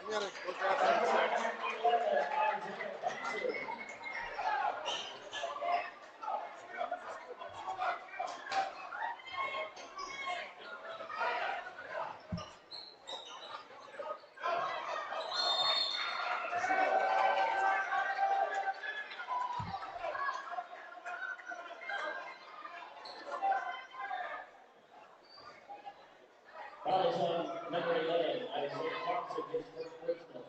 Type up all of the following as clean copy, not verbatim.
I'm going to go grab that. Number 11, I say Fox against Richmond.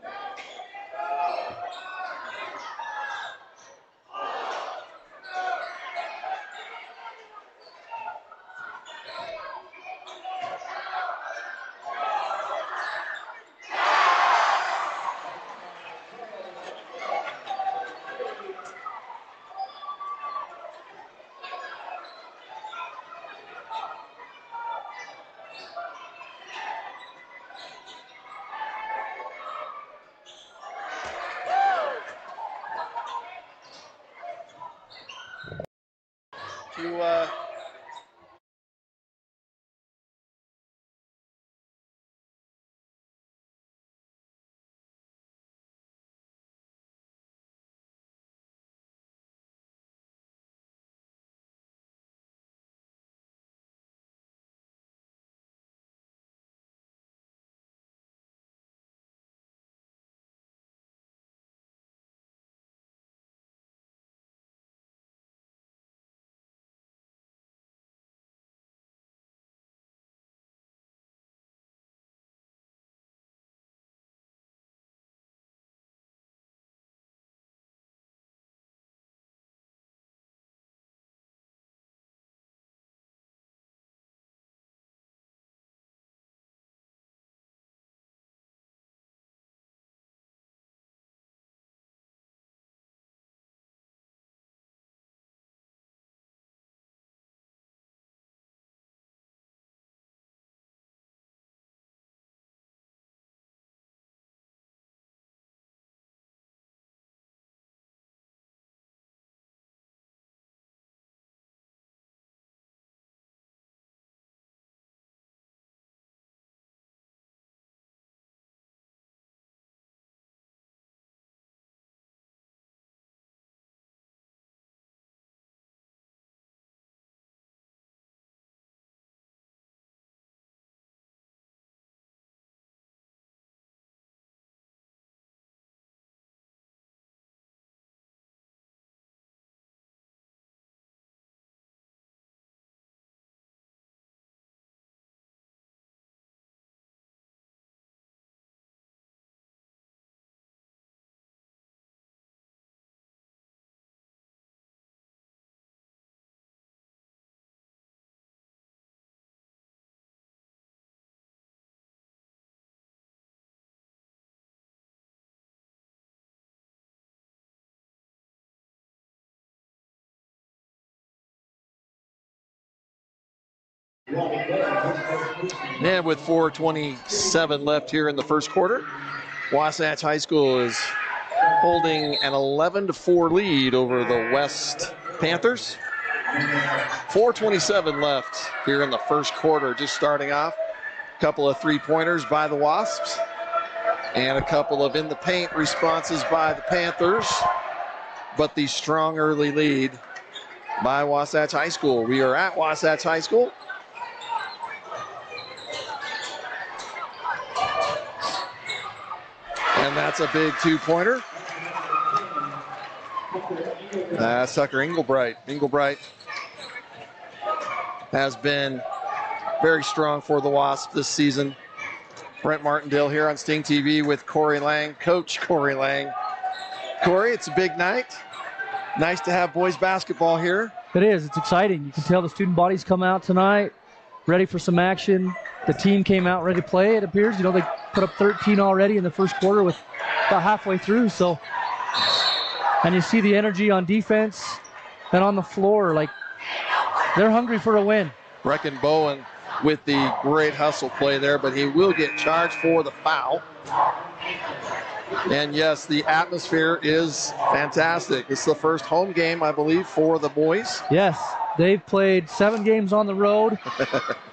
And with 4:27 left here in the first quarter, Wasatch High School is holding an 11-4 lead over the West Panthers. 4:27 left here in the first quarter, just starting off. A couple of three-pointers by the Wasps and a couple of in-the-paint responses by the Panthers, but the strong early lead by Wasatch High School. We are at Wasatch High School. And that's a big two-pointer That's Tucker Englebright. Englebright has been very strong for the Wasps this season. Brent Martindale here on Sting TV with Corey Lang, Coach Corey Lang. Corey, it's a big night. Nice to have boys basketball here. It is. It's exciting. You can tell the student bodies come out tonight, ready for some action. The team came out ready to play, it appears. You know, they put up 13 already in the first quarter with about halfway through. So, and you see the energy on defense and on the floor. Like, they're hungry for a win. Brecken Bowen with the great hustle play there, but he will get charged for the foul. And yes, the atmosphere is fantastic. This is the first home game, I believe, for the boys. Yes, they've played 7 games on the road.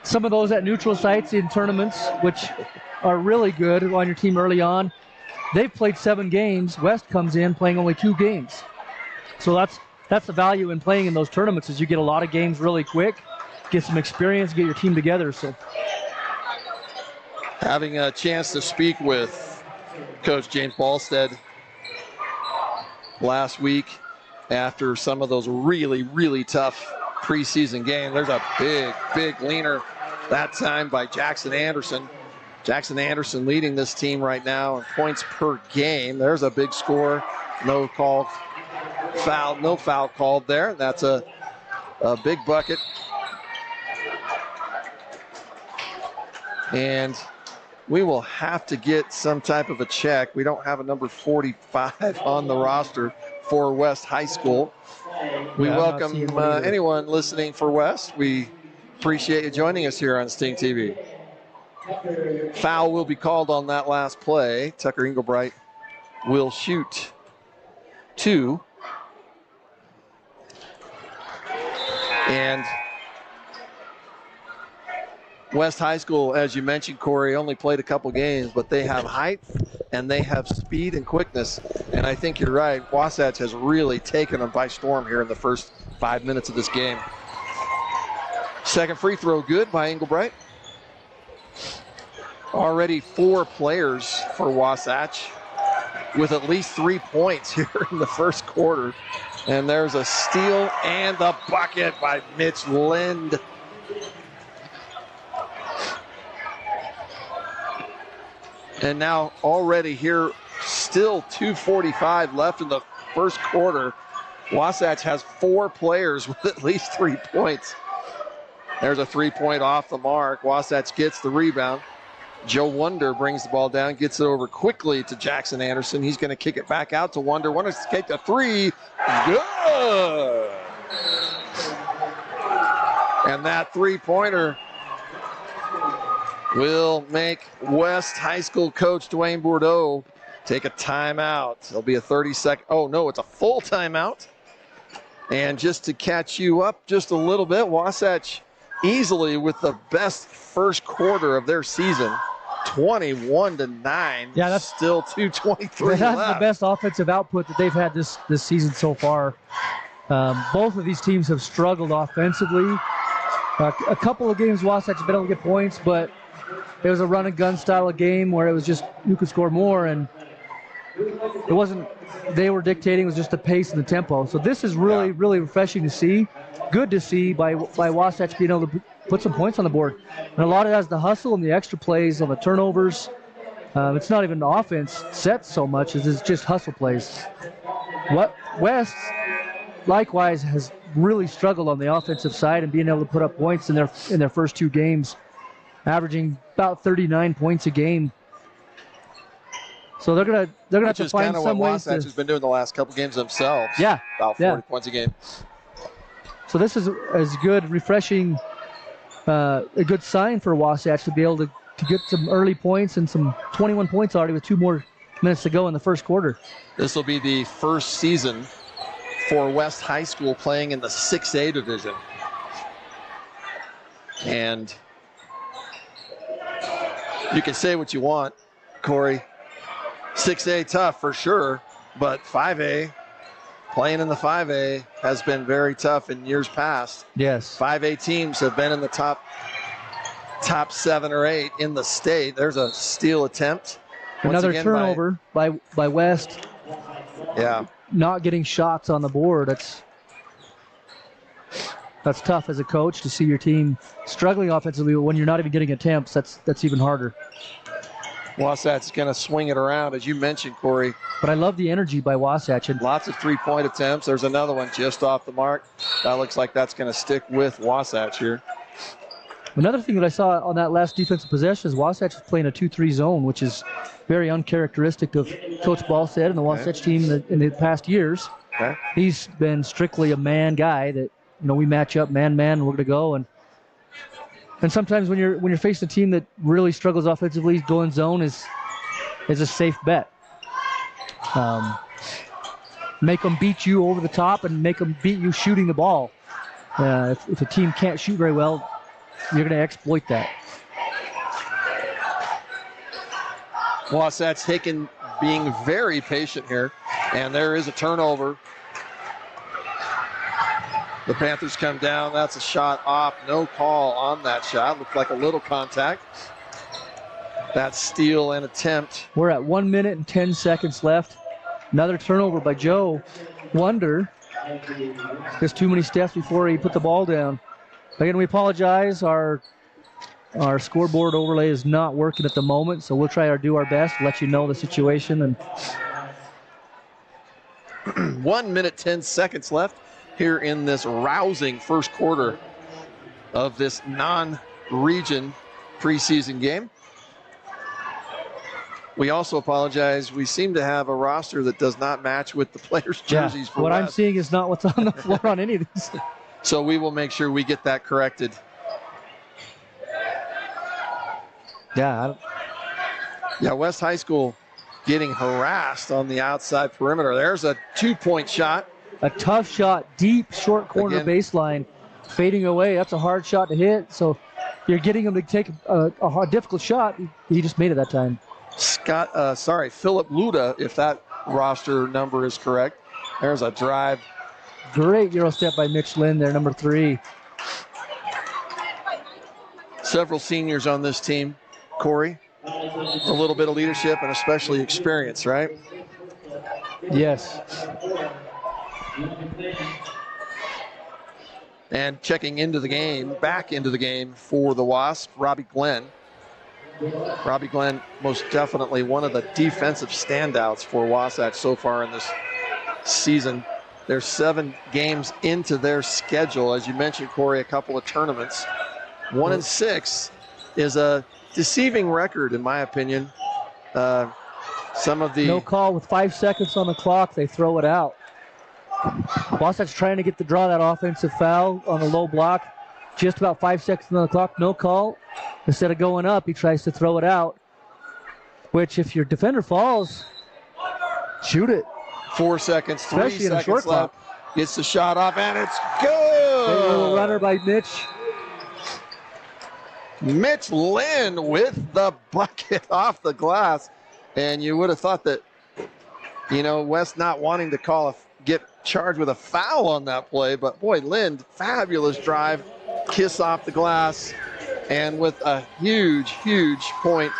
Some of those at neutral sites in tournaments, which are really good on your team early on. They've played 7 games. West comes in playing only 2 games. So that's the value in playing in those tournaments, is you get a lot of games really quick, get some experience, get your team together. So, having a chance to speak with Coach James Ballstead last week after some of those really, really tough preseason games. There's a big leaner that time by Jackson Anderson. Jackson Anderson leading this team right now in points per game. There's a big score. No foul called there. That's a big bucket. And we will have to get some type of a check. We don't have a number 45 on the roster for West High School. We welcome anyone listening for West. We appreciate you joining us here on Sting TV. Foul will be called on that last play. Tucker Englebright will shoot 2. And West High School, as you mentioned, Corey, only played a couple games, but they have height and they have speed and quickness. And I think you're right. Wasatch has really taken them by storm here in the first 5 minutes of this game. Second free throw good by Englebright. Already 4 players for Wasatch with at least 3 points here in the first quarter. And there's a steal and the bucket by Mitch Lind. And now already here, still 2:45 left in the first quarter. Wasatch has 4 players with at least 3 points. There's a 3-point off the mark. Wasatch gets the rebound. Joe Wonder brings the ball down, gets it over quickly to Jackson Anderson. He's going to kick it back out to Wonder. Wonder to take the 3. Good. And that 3-pointer will make West High School coach Dwayne Bourdeau take a timeout. It'll be a 30-second. Oh, no, it's a full timeout. And just to catch you up just a little bit, Wasatch easily with the best first quarter of their season, 21-9. Yeah, that's still 2:23 left. That's the best offensive output that they've had this season so far. Both of these teams have struggled offensively. A couple of games Wasatch has been able to get points, but it was a run and gun style of game where it was just who could score more, and it wasn't they were dictating, it was just the pace and the tempo. So this is really refreshing to see. Good to see by Wasatch being able to put some points on the board. And a lot of that is the hustle and the extra plays on the turnovers. It's not even the offense sets so much as it's just hustle plays. West likewise has really struggled on the offensive side and being able to put up points in their first 2 games, averaging about 39 points a game. So they're gonna have to find some ways. Wasatch has been doing the last couple games themselves. Yeah, about 40 points a game. So this is as good, refreshing, a good sign for Wasatch to be able to get some early points and some 21 points already with 2 more minutes to go in the first quarter. This will be the first season for West High School playing in the 6A division. And you can say what you want, Corey. 6A tough for sure, but 5A, playing in the 5A has been very tough in years past. Yes. 5A teams have been in the top 7 or 8 in the state. There's a steal attempt. Another turnover by West. Yeah. not getting shots on the board. That's tough as a coach to see your team struggling offensively when you're not even getting attempts. That's even harder. Wasatch's going to swing it around, as you mentioned, Corey. But I love the energy by Wasatch. And lots of three-point attempts. There's another one just off the mark. That looks like that's going to stick with Wasatch here. Another thing that I saw on that last defensive possession is Wasatch is playing a 2-3 zone, which is very uncharacteristic of Coach Ballstead and the Wasatch team in the past years. Okay. He's been strictly a man guy that, we match up man-man and we're going to go. And sometimes when you're facing a team that really struggles offensively, going zone is a safe bet. Make them beat you over the top and make them beat you shooting the ball. If a team can't shoot very well, you're going to exploit that. Wasatch being very patient here, and there is a turnover. The Panthers come down. That's a shot off. No call on that shot. Looked like a little contact. That steal and attempt. We're at 1 minute and 10 seconds left. Another turnover by Joe Wonder. There's too many steps before he put the ball down. Again, we apologize. Our scoreboard overlay is not working at the moment, so we'll do our best to let you know the situation. And 1 minute, 10 seconds left here in this rousing first quarter of this non-region preseason game. We also apologize. We seem to have a roster that does not match with the players' jerseys. Yeah, what I'm seeing is not what's on the floor on any of these. So we will make sure we get that corrected. Yeah. West High School getting harassed on the outside perimeter. There's a 2-point shot. A tough shot, deep, short corner baseline, fading away. That's a hard shot to hit. So you're getting him to take a difficult shot. He just made it that time. Philip Luda, if that roster number is correct. There's a drive. Great Euro step by Mitch Lynn there, number 3. Several seniors on this team. Corey, a little bit of leadership and especially experience, right? Yes. And checking back into the game for the Wasp, Robbie Glenn. Robbie Glenn, most definitely one of the defensive standouts for Wasatch so far in this season. They're 7 games into their schedule. As you mentioned, Corey, a couple of tournaments. 1-6 is a deceiving record, in my opinion. No call with 5 seconds on the clock. They throw it out. Wasatch trying to draw that offensive foul on the low block. Just about 5 seconds on the clock. No call. Instead of going up, he tries to throw it out. Which, if your defender falls, shoot it. 4 seconds, 3 Especially in a short seconds left. clock. Gets the shot off, and it's good. A little runner by Mitch. Mitch Lynn with the bucket off the glass. And you would have thought that, West not wanting to get charged with a foul on that play. But, boy, Lynn, fabulous drive, kiss off the glass, and with a huge points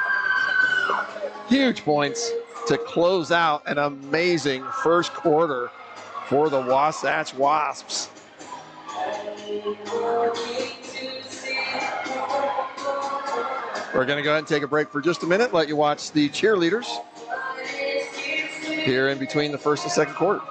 to close out an amazing first quarter for the Wasatch Wasps. We're going to go ahead and take a break for just a minute, let you watch the cheerleaders here in between the first and second quarter.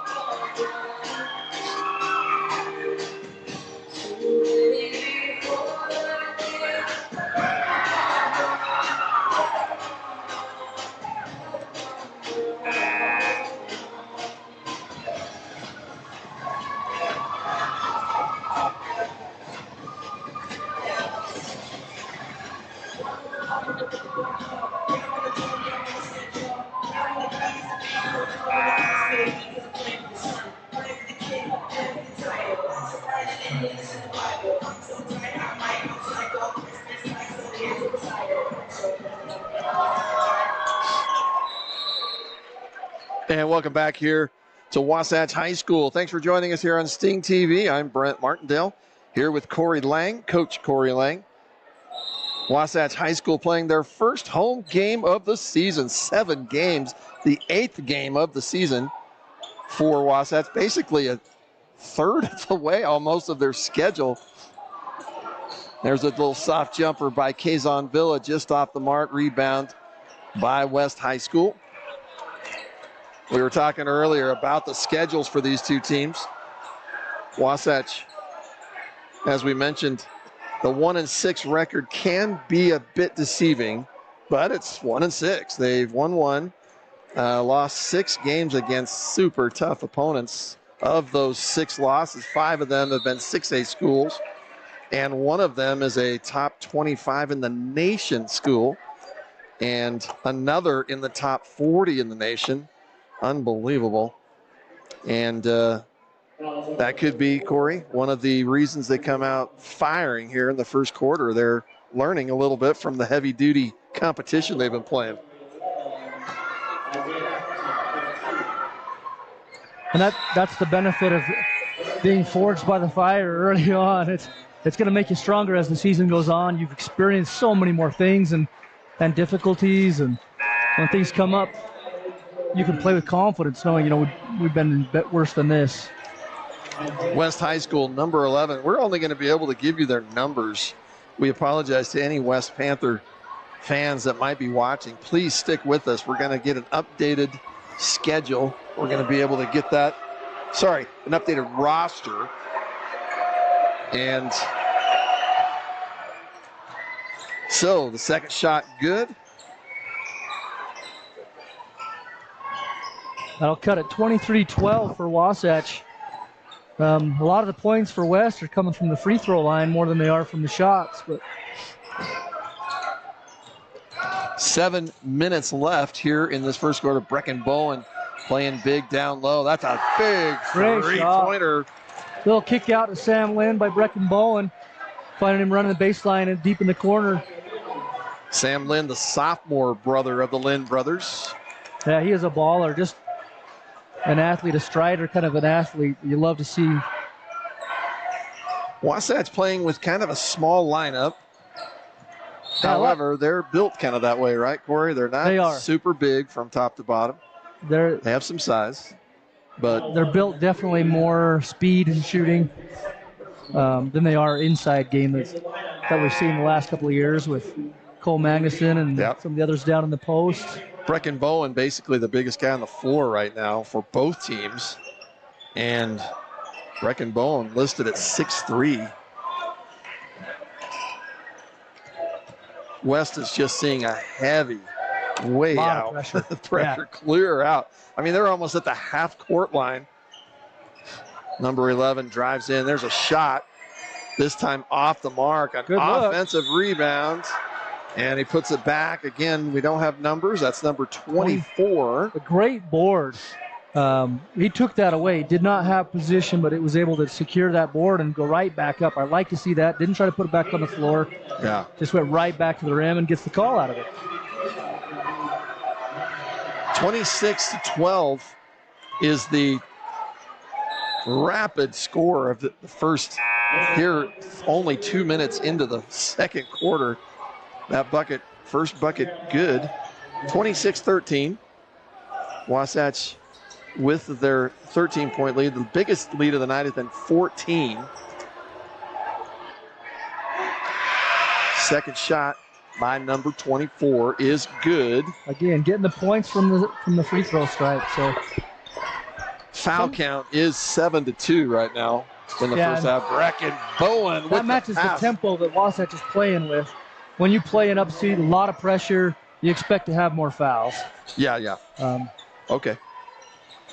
And welcome back here to Wasatch High School. Thanks for joining us here on Sting TV. I'm Brent Martindale, here with Corey Lang, Coach Corey Lang. Wasatch High School playing their first home game of the season. 7 games, the 8th game of the season. for Wasatch. Basically a third of the way almost of their schedule. There's a little soft jumper by Quezon Villa just off the mark. Rebound by West High School. We were talking earlier about the schedules for these two teams. Wasatch, as we mentioned, the 1-6 record can be a bit deceiving, but it's 1-6. They've won one, lost 6 games against super tough opponents. Of those 6 losses, 5 of them have been 6A schools, and one of them is a top 25 in the nation school, and another in the top 40 in the nation. Unbelievable. And that could be, Corey, one of the reasons they come out firing here in the first quarter. They're learning a little bit from the heavy-duty competition they've been playing. And that's the benefit of being forged by the fire early on. It's going to make you stronger as the season goes on. You've experienced so many more things and difficulties, and when things come up, you can play with confidence knowing, we've been a bit worse than this. West High School, number 11. We're only going to be able to give you their numbers. We apologize to any West Panther fans that might be watching. Please stick with us. We're going to get an updated schedule. We're going to be able to get that. Sorry, an updated roster. And so the second shot good. That'll cut it 23-12 for Wasatch. A lot of the points for West are coming from the free throw line more than they are from the shots. But 7 minutes left here in this first quarter. Brecken Bowen playing big down low. That's a big three-pointer. Little kick out to Sam Lynn by Brecken Bowen. Finding him running the baseline and deep in the corner. Sam Lynn, the sophomore brother of the Lynn brothers. Yeah, he is a baller. Just an athlete, a strider, kind of an athlete you love to see. Wasatch playing with kind of a small lineup. However, they're built kind of that way, right, Corey? They're not super big from top to bottom. They have some size, but they're built definitely more speed and shooting than they are inside game that we've seen the last couple of years with Cole Magnuson and some of the others down in the post. Brecken Bowen, basically the biggest guy on the floor right now for both teams. And Brecken Bowen listed at 6'3". West is just seeing a heavy, way out. Pressure clear out. I mean, they're almost at the half-court line. Number 11 drives in. There's a shot. This time off the mark. An offensive rebound. And he puts it back. Again, we don't have numbers. That's number 24. A great board. He took that away. Did not have position, but it was able to secure that board and go right back up. I like to see that. Didn't try to put it back on the floor. Yeah. Just went right back to the rim and gets the call out of it. 26-12 is the rapid score of the first here, only 2 minutes into the second quarter. That bucket, first bucket, good. 26-13. Wasatch with their 13-point lead. The biggest lead of the night has been 14. Second shot by number 24 is good. Again, getting the points from the free throw stripe. So foul count is 7-2 right now in the first half. Brecken Bowen with that matches the tempo that Wasatch is playing with. When you play an upseed, a lot of pressure, you expect to have more fouls. Yeah. Okay.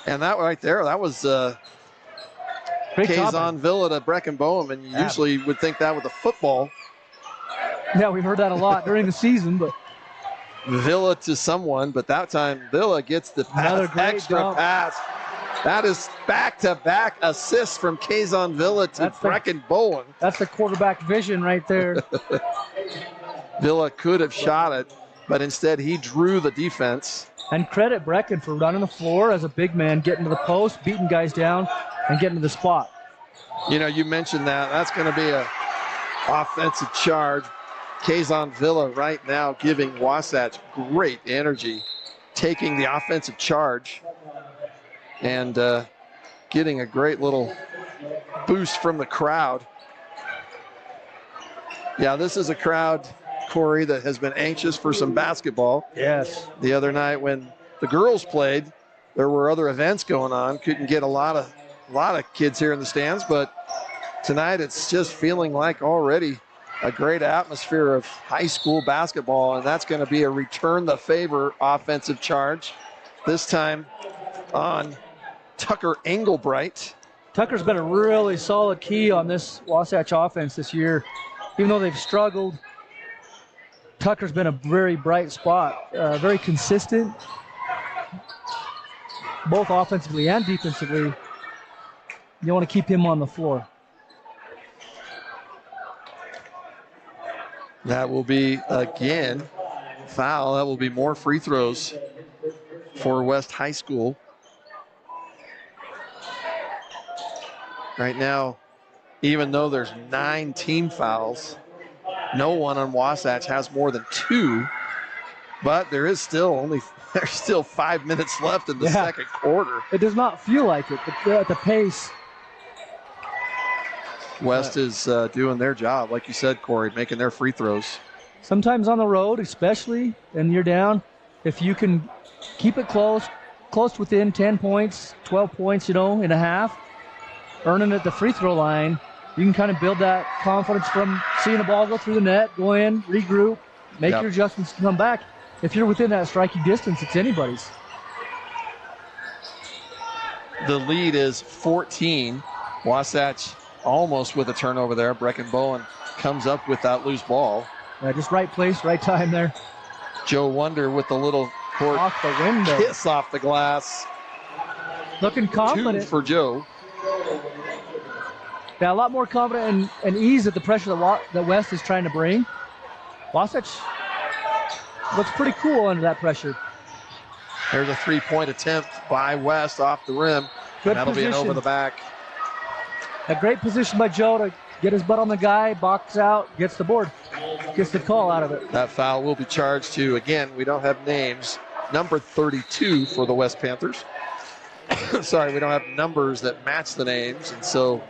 And that right there, that was Quezon Villa to Brecken Bowen, and you usually would think that with a football. Yeah, we've heard that a lot during the season, but Villa to someone, but that time Villa gets the extra pass. That is back-to-back assists from Quezon Villa to Brecken Bowen. That's the quarterback vision right there. Villa could have shot it, but instead he drew the defense. And credit Brecken for running the floor as a big man, getting to the post, beating guys down, and getting to the spot. You mentioned that. That's going to be an offensive charge. Quezon Villa right now giving Wasatch great energy, taking the offensive charge. and getting a great little boost from the crowd. Yeah, this is a crowd, Corey, that has been anxious for some basketball. Yes. The other night when the girls played, there were other events going on. Couldn't get a lot of kids here in the stands, but tonight it's just feeling like already a great atmosphere of high school basketball, and that's going to be a return the favor offensive charge, this time on Tucker Engelbright. Tucker's been a really solid key on this Wasatch offense this year. Even though they've struggled, Tucker's been a very bright spot, very consistent, both offensively and defensively. You want to keep him on the floor. That will be, again, foul. That will be more free throws for West High School. Right now, even though there's 9 team fouls, no one on Wasatch has more than 2, but there's still 5 minutes left in the second quarter. It does not feel like it, but at the pace. West is doing their job, like you said, Corey, making their free throws. Sometimes on the road, especially, and you're down, if you can keep it close within 10 points, 12 points, in a half, earning at the free throw line, you can kind of build that confidence from seeing the ball go through the net, go in, regroup, make your adjustments to come back. If you're within that striking distance, it's anybody's. The lead is 14. Wasatch almost with a turnover there. Brecken Bowen comes up with that loose ball. Yeah, just right place, right time there. Joe Wonder with the little court off the window. Kiss off the glass. Looking confident. 2 for Joe. Yeah, a lot more confident and ease at the pressure that West is trying to bring. Wasatch looks pretty cool under that pressure. There's a 3-point attempt by West off the rim. Good That'll position. be an over the back. A great position by Joe to get his butt on the guy, box out, gets the board, gets the call out of it. That foul will be charged to, again, we don't have names, number 32 for the West Panthers. Sorry, we don't have numbers that match the names, and so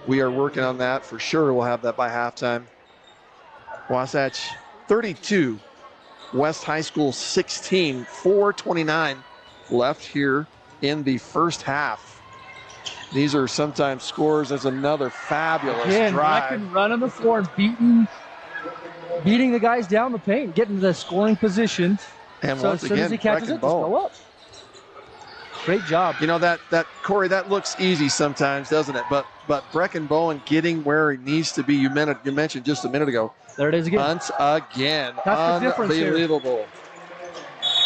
we are working on that for sure. We'll have that by halftime. Wasatch 32, West High School 16, 4:29 left here in the first half. These are sometimes scores. There's another fabulous drive. Brecken running the floor and beating the guys down the paint, getting to the scoring position. And so once as soon again, as he catches Brecken it, just Bowen. go up. Great job. That Corey, that looks easy sometimes, doesn't it? But Brecken Bowen getting where he needs to be. You mentioned just a minute ago. There it is again. Once again. That's the difference here. Unbelievable.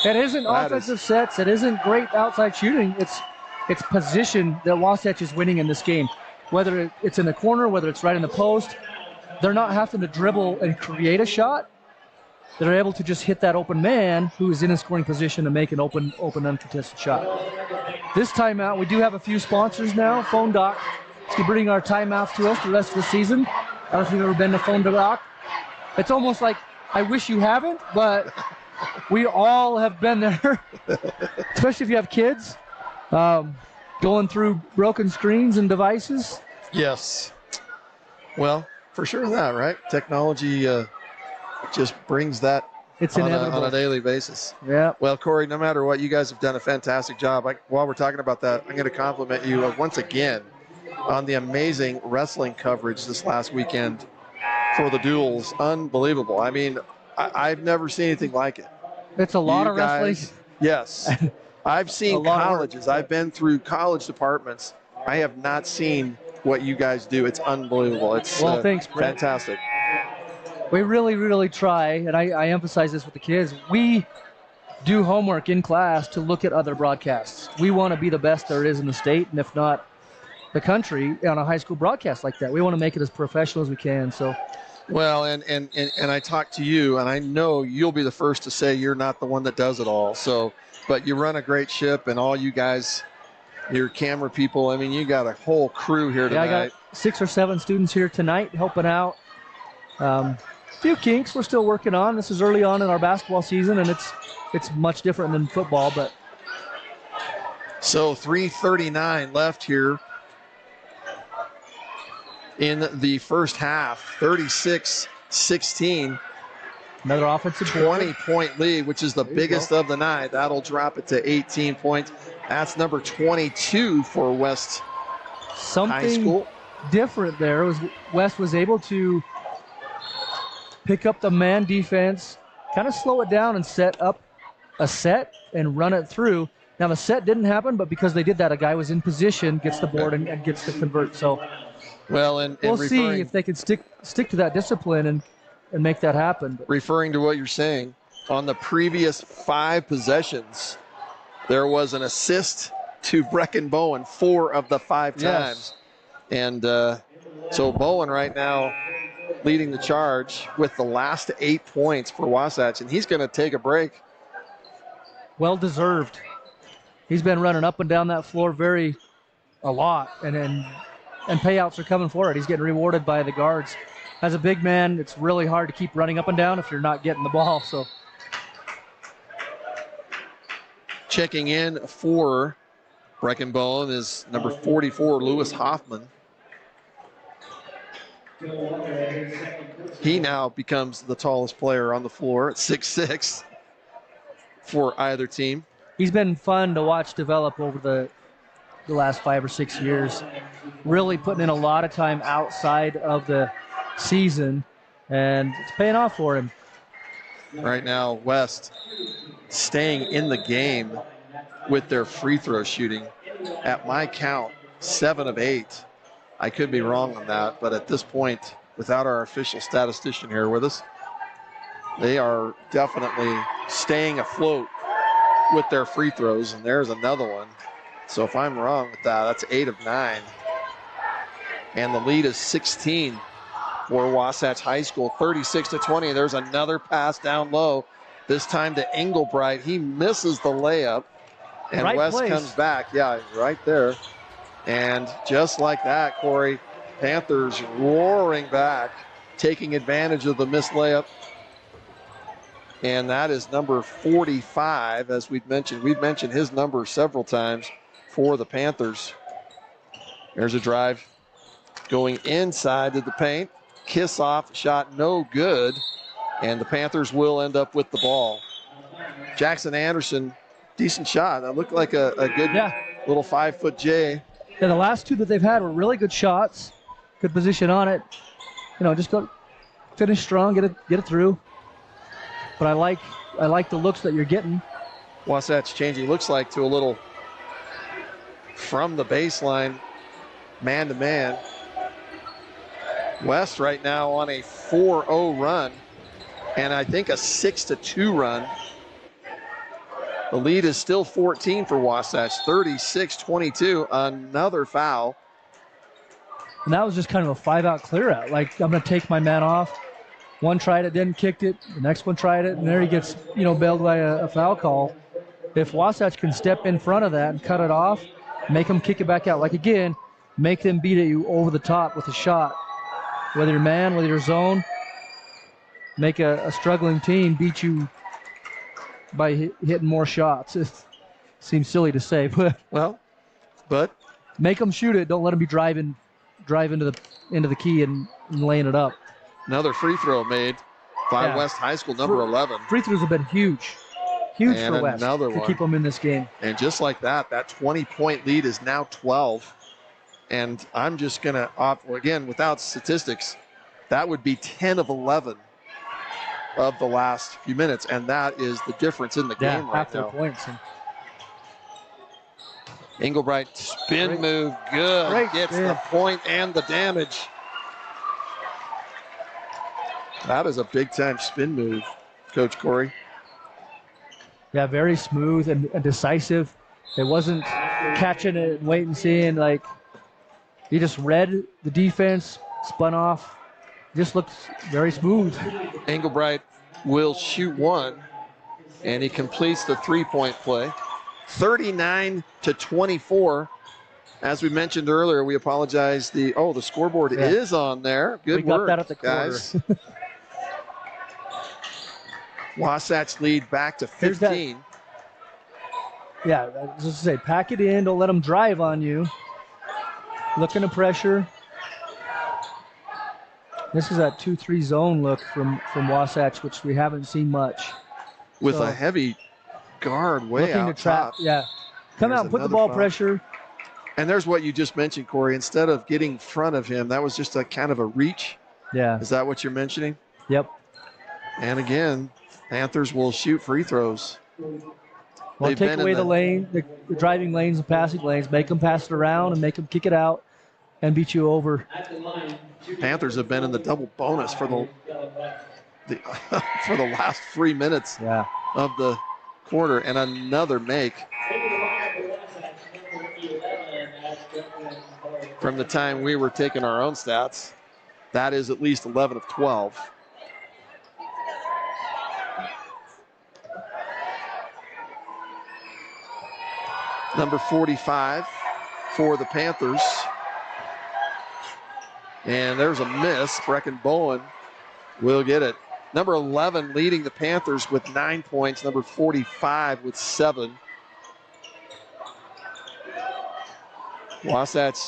It isn't offensive sets. It isn't great outside shooting. It's position that Wasatch is winning in this game. Whether it's in the corner, whether it's right in the post, they're not having to dribble and create a shot. They're able to just hit that open man who is in a scoring position and make an open uncontested shot. This timeout, we do have a few sponsors now. Phone Doc is bringing our timeouts to us the rest of the season. I don't know if you've ever been to Phone Doc. It's almost like, I wish you haven't, but we all have been there, especially if you have kids. Going through broken screens and devices. Yes. Well, for sure that, right? Technology just brings that it's on inevitable on a daily basis. Yeah. Well, Corey, no matter what, you guys have done a fantastic job. While we're talking about that, I'm going to compliment you once again on the amazing wrestling coverage this last weekend for the duels. Unbelievable. I mean, I've never seen anything like it. It's a lot of wrestling. Yes. I've seen colleges. I've been through college departments. I have not seen what you guys do. It's unbelievable. It's thanks, Brett. Fantastic. We really, really try, and I emphasize this with the kids. We do homework in class to look at other broadcasts. We want to be the best there is in the state, and if not the country, on a high school broadcast like that. We want to make it as professional as we can. So. Well, and I talk to you, and I know you'll be the first to say you're not the one that does it all. So, but you run a great ship, and all you guys, your camera people, I mean, you got a whole crew here tonight. Yeah, I got 6 or 7 students here tonight helping out. A few kinks we're still working on. This is early on in our basketball season, and it's much different than football, but So 3:39 left here in the first half. 36-16. Another offensive board. 20-point lead, which is the biggest of the night. That'll drop it to 18 points. That's number 22 for West High School. Different there was West was able to pick up the man defense, kind of slow it down and set up a set and run it through. Now the set didn't happen, but because they did that, a guy was in position, gets the board and gets to convert. So we'll see if they can stick to that discipline and make that happen. Referring to what you're saying, on the previous 5 possessions, there was an assist to Brecken Bowen 4 of the 5 times. And so Bowen right now leading the charge with the last 8 points for Wasatch, and he's going to take a break. Well deserved. He's been running up and down that floor a lot, and payouts are coming for it. He's getting rewarded by the guards. As a big man, it's really hard to keep running up and down if you're not getting the ball. So checking in for Brecken Bowen is number 44, Lewis Hoffman. He now becomes the tallest player on the floor at 6'6" for either team. He's been fun to watch develop over the last 5 or 6 years. Really putting in a lot of time outside of the season, and it's paying off for him. Right now, West staying in the game with their free throw shooting. At my count, 7 of 8. I could be wrong on that, but at this point, without our official statistician here with us, they are definitely staying afloat with their free throws, and there's another one. So if I'm wrong with that, that's 8 of 9. And the lead is 16 for Wasatch High School, 36-20. There's another pass down low, this time to Englebright. He misses the layup, and right West place. comes back. Yeah, right there. And just like that, Corey, Panthers roaring back, taking advantage of the missed layup. And that is number 45, as we've mentioned. We've mentioned his number several times for the Panthers. There's a drive going inside to the paint. Kiss off, shot no good. And the Panthers will end up with the ball. Jackson Anderson, decent shot. That looked like a good little 5-foot J. Yeah, the last 2 that they've had were really good shots. Good position on it. Just go finish strong, get it through. But I like the looks that you're getting. Wasatch changing looks like to a little from the baseline, man-to-man. West right now on a 4-0 run, and I think a 6-2 run. The lead is still 14 for Wasatch, 36-22. Another foul. And that was just kind of a 5-out clear out. Like, I'm going to take my man off. One tried it, then kicked it. The next one tried it, and there he gets, bailed by a foul call. If Wasatch can step in front of that and cut it off, make them kick it back out. Like, again, make them beat at you over the top with a shot. Whether you're man, whether you're zone, make a struggling team beat you by hitting more shots. It seems silly to say, but make them shoot it. Don't let them be drive into the key and laying it up. Another free throw made by West High School, number 11. Free throws have been huge and for West to keep them in this game. And just like that 20-point lead is now 12. And I'm just going to again, without statistics, that would be 10 of 11 of the last few minutes. And that is the difference in the game right now. Points. Englebright spin move, good. Gets the point and the damage. That is a big-time spin move, Coach Corey. Yeah, very smooth and decisive. It wasn't catching it and wait and seeing. Like, he just read the defense, spun off. Just looks very smooth. Englebright will shoot one, and he completes the three-point play. 39-24. As we mentioned earlier, we apologize. The scoreboard is on there. Good work, got that at the guys. Wasatch lead back to 15. Yeah, I was just say, pack it in. Don't let them drive on you. Looking to pressure. This is that 2-3 zone look from Wasatch, which we haven't seen much. With So, a heavy guard way looking out to trap. top. Yeah. Come There's out and put the another ball foul. pressure. And there's what you just mentioned, Corey. Instead of getting in front of him, that was just a kind of a reach. Yeah. Is that what you're mentioning? Yep. And again, Panthers will shoot free throws. Well, They've take been away in the driving lanes and passing lanes, make them pass it around and make them kick it out and beat you over. Panthers have been in the double bonus for the for the last 3 minutes of the quarter, and another make from the time we were taking our own stats. That is at least 11 of 12. Number 45 for the Panthers. And there's a miss. Brecken Bowen will get it. Number 11 leading the Panthers with 9 points. Number 45 with 7. Wasatch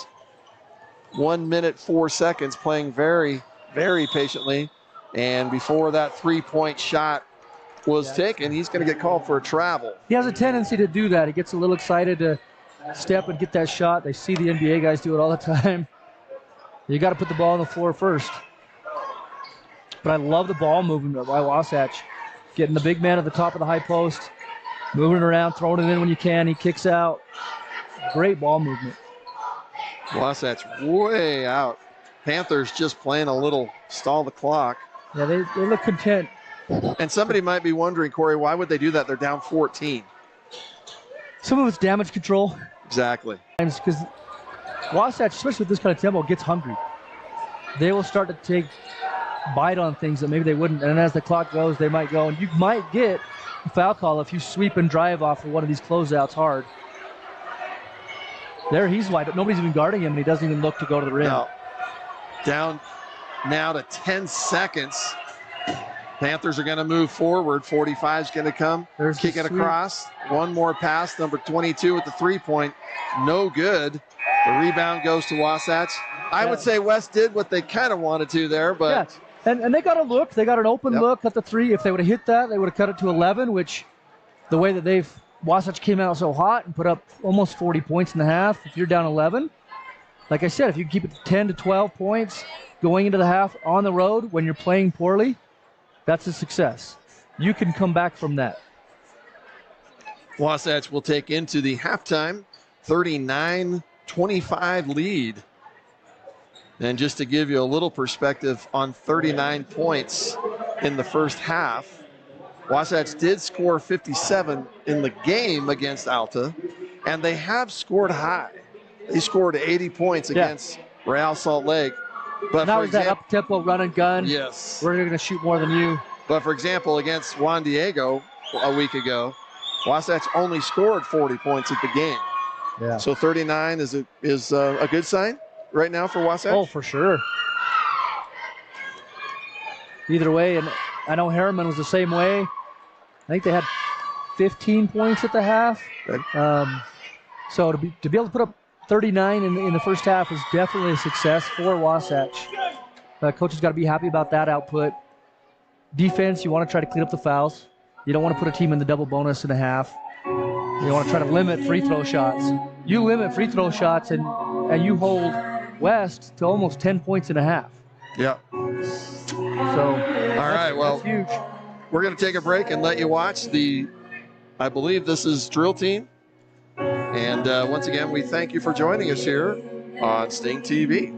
1 minute, 4 seconds, playing very, very patiently. And before that 3-point shot was taken, he's going to get called for a travel. He has a tendency to do that. He gets a little excited to step and get that shot. They see the NBA guys do it all the time. You got to put the ball on the floor first. But I love the ball movement by Wasatch. Getting the big man at the top of the high post, moving it around, throwing it in when you can. He kicks out. Great ball movement. Wasatch way out. Panthers just playing a little stall the clock. Yeah, they look content. And somebody might be wondering, Corey, why would they do that? They're down 14. Some of it's damage control. Exactly. Because Wasatch, especially with this kind of tempo, gets hungry. They will start to take bite on things that maybe they wouldn't. And as the clock goes, they might go. And you might get a foul call if you sweep and drive off of one of these closeouts hard. There, he's wide. Nobody's even guarding him, and he doesn't even look to go to the rim. No. Down now to 10 seconds. Panthers are going to move forward. 45 is going to come. There's kick it across. One more pass. Number 22 with the 3-point. No good. The rebound goes to Wasatch. I would say West did what they kind of wanted to there, but. Yeah. And they got a look. They got an open look at the 3. If they would have hit that, they would have cut it to 11, which the way that Wasatch came out so hot and put up almost 40 points in the half. If you're down 11, like I said, if you can keep it to 10 to 12 points going into the half on the road when you're playing poorly, that's a success. You can come back from that. Wasatch will take into the halftime 39-25 lead. And just to give you a little perspective on 39 points in the first half, Wasatch did score 57 in the game against Alta, and they have scored high. They scored 80 points against Real Salt Lake. But that was that up-tempo run and gun. Yes. We're going to shoot more than you. But for example, against Juan Diego a week ago, Wasatch only scored 40 points at the game. Yeah. So 39 is a good sign right now for Wasatch? Oh, for sure. Either way, and I know Harriman was the same way. I think they had 15 points at the half. So to be able to put up 39 in the first half is definitely a success for Wasatch. Coach has got to be happy about that output. Defense, you want to try to clean up the fouls. You don't want to put a team in the double bonus in a half. You want to try to limit free throw shots. You limit free throw shots and you hold West to almost 10 points in a half. Yeah. So, all right, well, that's huge. We're going to take a break and let you watch I believe this is Drill Team. And once again, we thank you for joining us here on Sting TV.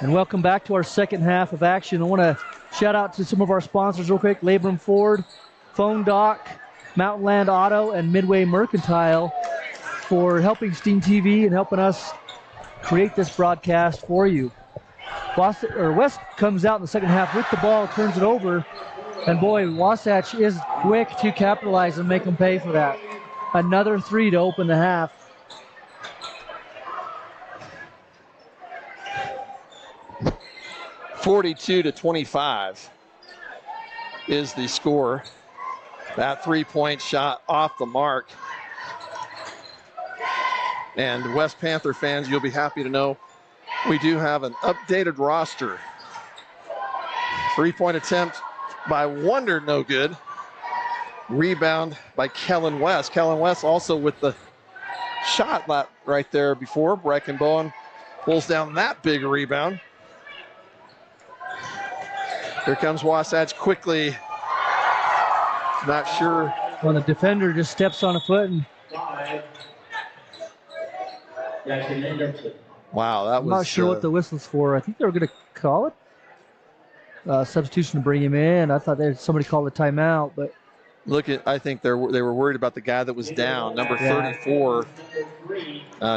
And welcome back to our second half of action. I want to shout out to some of our sponsors real quick. Labrum Ford, Phone Doc, Mountain Land Auto, and Midway Mercantile for helping Steam TV and helping us create this broadcast for you. West comes out in the second half with the ball, turns it over, and boy, Wasatch is quick to capitalize and make them pay for that. Another 3 to open the half. (42-25) is the score. That 3-point shot off the mark. And West Panther fans, you'll be happy to know we do have an updated roster. 3-point attempt by Wonder, no good. Rebound by Kellen West. Kellen West also with the shot right there before. Breckenbowen pulls down that big rebound. Here comes Wasatch quickly. Not sure. When the defender just steps on a foot and wow, that was. I'm not sure what the whistle's for. I think they were going to call it substitution to bring him in. I thought somebody called a timeout, but I think they were worried about the guy that was down, number 34,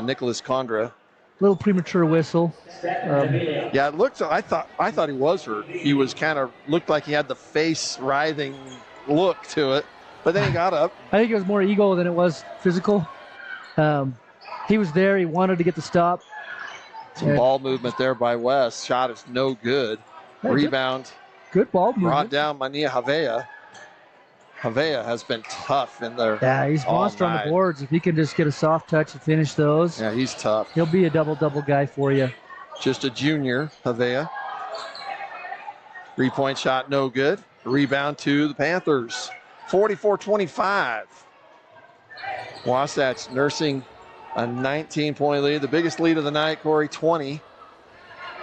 Nicholas Condra. Little premature whistle. Yeah, it looked. I thought he was hurt. He was looked like he had the face writhing look to it, but then he got up. I think it was more ego than it was physical. He was there. He wanted to get the stop. Some ball movement there by West. Shot is no good. Hey, Rebound. Good ball movement. Brought down Mania Havea. Havea has been tough in there. Yeah, he's monster on the boards. If he can just get a soft touch and finish those. Yeah, he's tough. He'll be a double-double guy for you. Just a junior, Havea. 3-point shot, no good. Rebound to the Panthers. 44-25. Wasatch nursing a 19-point lead. The biggest lead of the night, Corey, 20.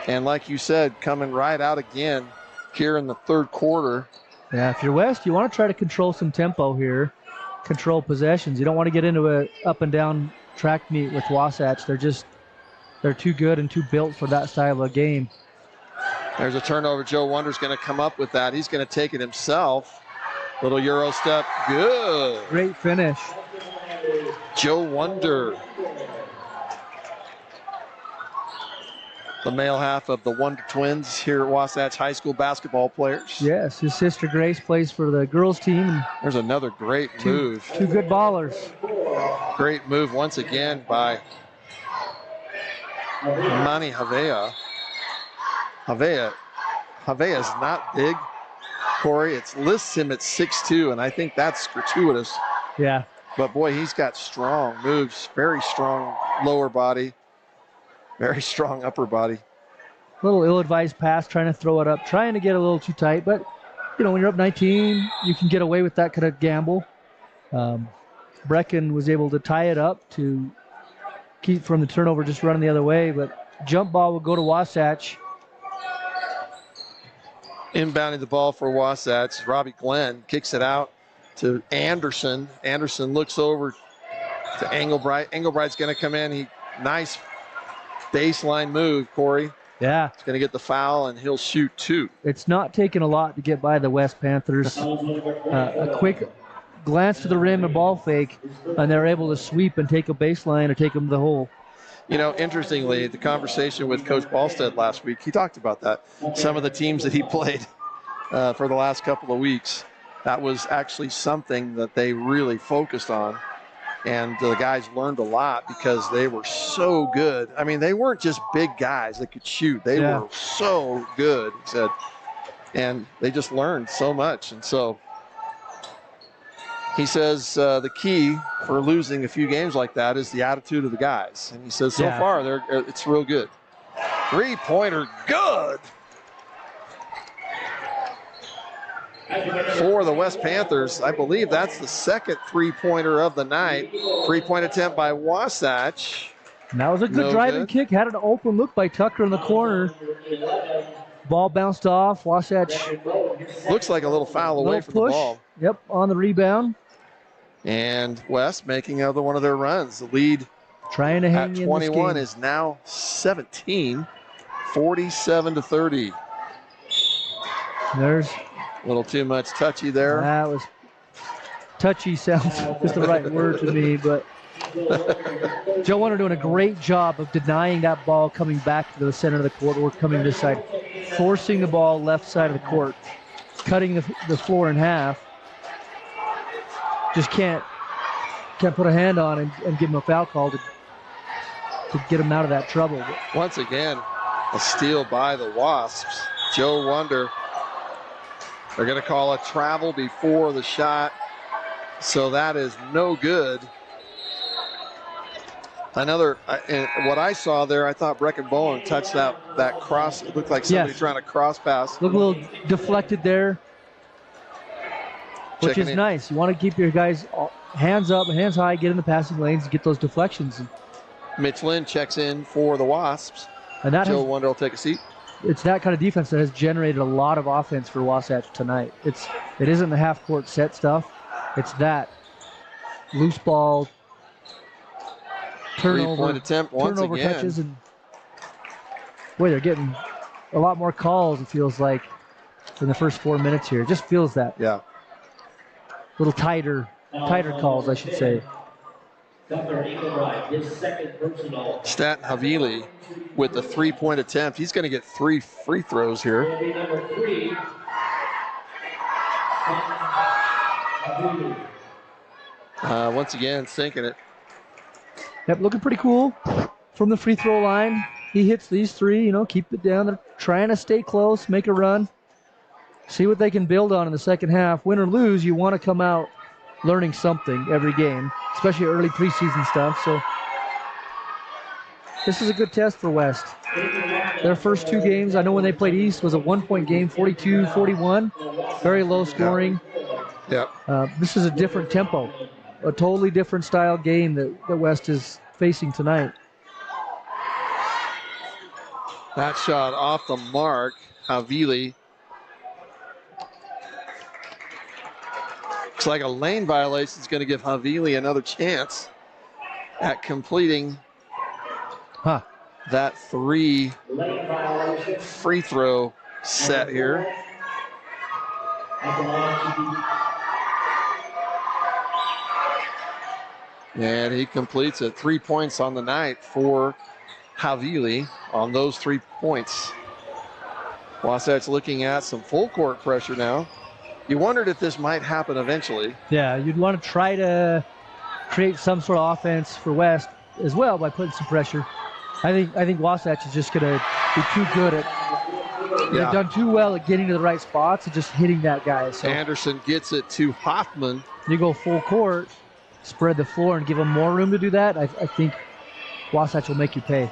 And like you said, coming right out again here in the third quarter. Yeah, if you're West, you want to try to control some tempo here, control possessions. You don't want to get into a up and down track meet with Wasatch. They're too good and too built for that style of game. There's a turnover. Joe Wonder's going to come up with that. He's going to take it himself. Little Euro step. Good. Great finish. Joe Wonder. The male half of the Wonder Twins here at Wasatch High School basketball players. Yes, his sister Grace plays for the girls team. There's another great move. Two good ballers. Great move once again by Mani Havea. Havea is not big, Corey. It lists him at 6'2", and I think that's gratuitous. Yeah. But boy, he's got strong moves, very strong lower body, very strong upper body. Little ill-advised pass, trying to throw it up, trying to get a little too tight. But, when you're up 19, you can get away with that kind of gamble. Brecken was able to tie it up to keep from the turnover just running the other way. But jump ball will go to Wasatch. Inbounding the ball for Wasatch. Robbie Glenn kicks it out to Anderson. Anderson looks over to Engelbright. Engelbright's going to come in. Nice baseline move, Corey. Yeah. He's going to get the foul, and he'll shoot 2. It's not taking a lot to get by the West Panthers. A quick glance to the rim, a ball fake, and they're able to sweep and take a baseline or take them to the hole. Interestingly, the conversation with Coach Ballstead last week, he talked about that. Some of the teams that he played for the last couple of weeks, that was actually something that they really focused on. And the guys learned a lot because they were so good. I mean, they weren't just big guys that could shoot. They were so good, he said. And they just learned so much. And so he says the key for losing a few games like that is the attitude of the guys. And he says so far it's real good. 3-pointer, good. For the West Panthers, I believe that's the second 3-pointer of the night. 3-point attempt by Wasatch. And that was a good driving kick. Had an open look by Tucker in the corner. Ball bounced off. Wasatch. Looks like a little foul away from the ball. Yep, on the rebound. And West making another one of their runs. The lead trying to hang at 21 is now 17. 47-30. There's A little too much touchy there. that was touchy sounds is the right word to me, but Joe Wonder doing a great job of denying that ball coming back to the center of the court or coming this side, forcing the ball left side of the court, cutting the floor in half. Just can't put a hand on and give him a foul call to get him out of that trouble. Once again, a steal by the Wasps. Joe Wonder, they're going to call a travel before the shot, so that is no good. Another, and what I saw there, I thought Brecken Bowen touched that cross. It looked like somebody trying to cross pass. Look a little deflected there, which is nice. You want to keep your guys hands up, hands high, get in the passing lanes, and get those deflections. Mitch Lynn checks in for the Wasps. And that Joe Wonder will take a seat. It's that kind of defense that has generated a lot of offense for Wasatch tonight. It isn't the half-court set stuff. It's that loose ball, Three-point attempt once turnover again. catches, and boy, they're getting a lot more calls. It feels like in the first 4 minutes here. It just feels that. Yeah. A little tighter calls, I should say. Staten Havili with the three-point attempt. He's going to get 3 free throws here. Once again, sinking it. Yep, looking pretty cool from the free throw line. He hits these 3, keep it down. They're trying to stay close, make a run, see what they can build on in the second half. Win or lose, you want to come out learning something every game, especially early preseason stuff. So this is a good test for West. Their first 2 games, I know when they played East, was a 1-point game, 42-41, very low scoring. Yeah. This is a different tempo, a totally different style game that West is facing tonight. That shot off the mark. Havili. Looks like a lane violation is going to give Havili another chance at completing that 3 free throw set here. And he completes it. 3 points on the night for Havili on those 3 points. Wasatch looking at some full court pressure now. You wondered if this might happen eventually. Yeah, you'd want to try to create some sort of offense for West as well by putting some pressure. I think Wasatch is just going to be too good at. They've done too well at getting to the right spots and just hitting that guy. So Anderson gets it to Hoffman. You go full court, spread the floor, and give them more room to do that. I think Wasatch will make you pay.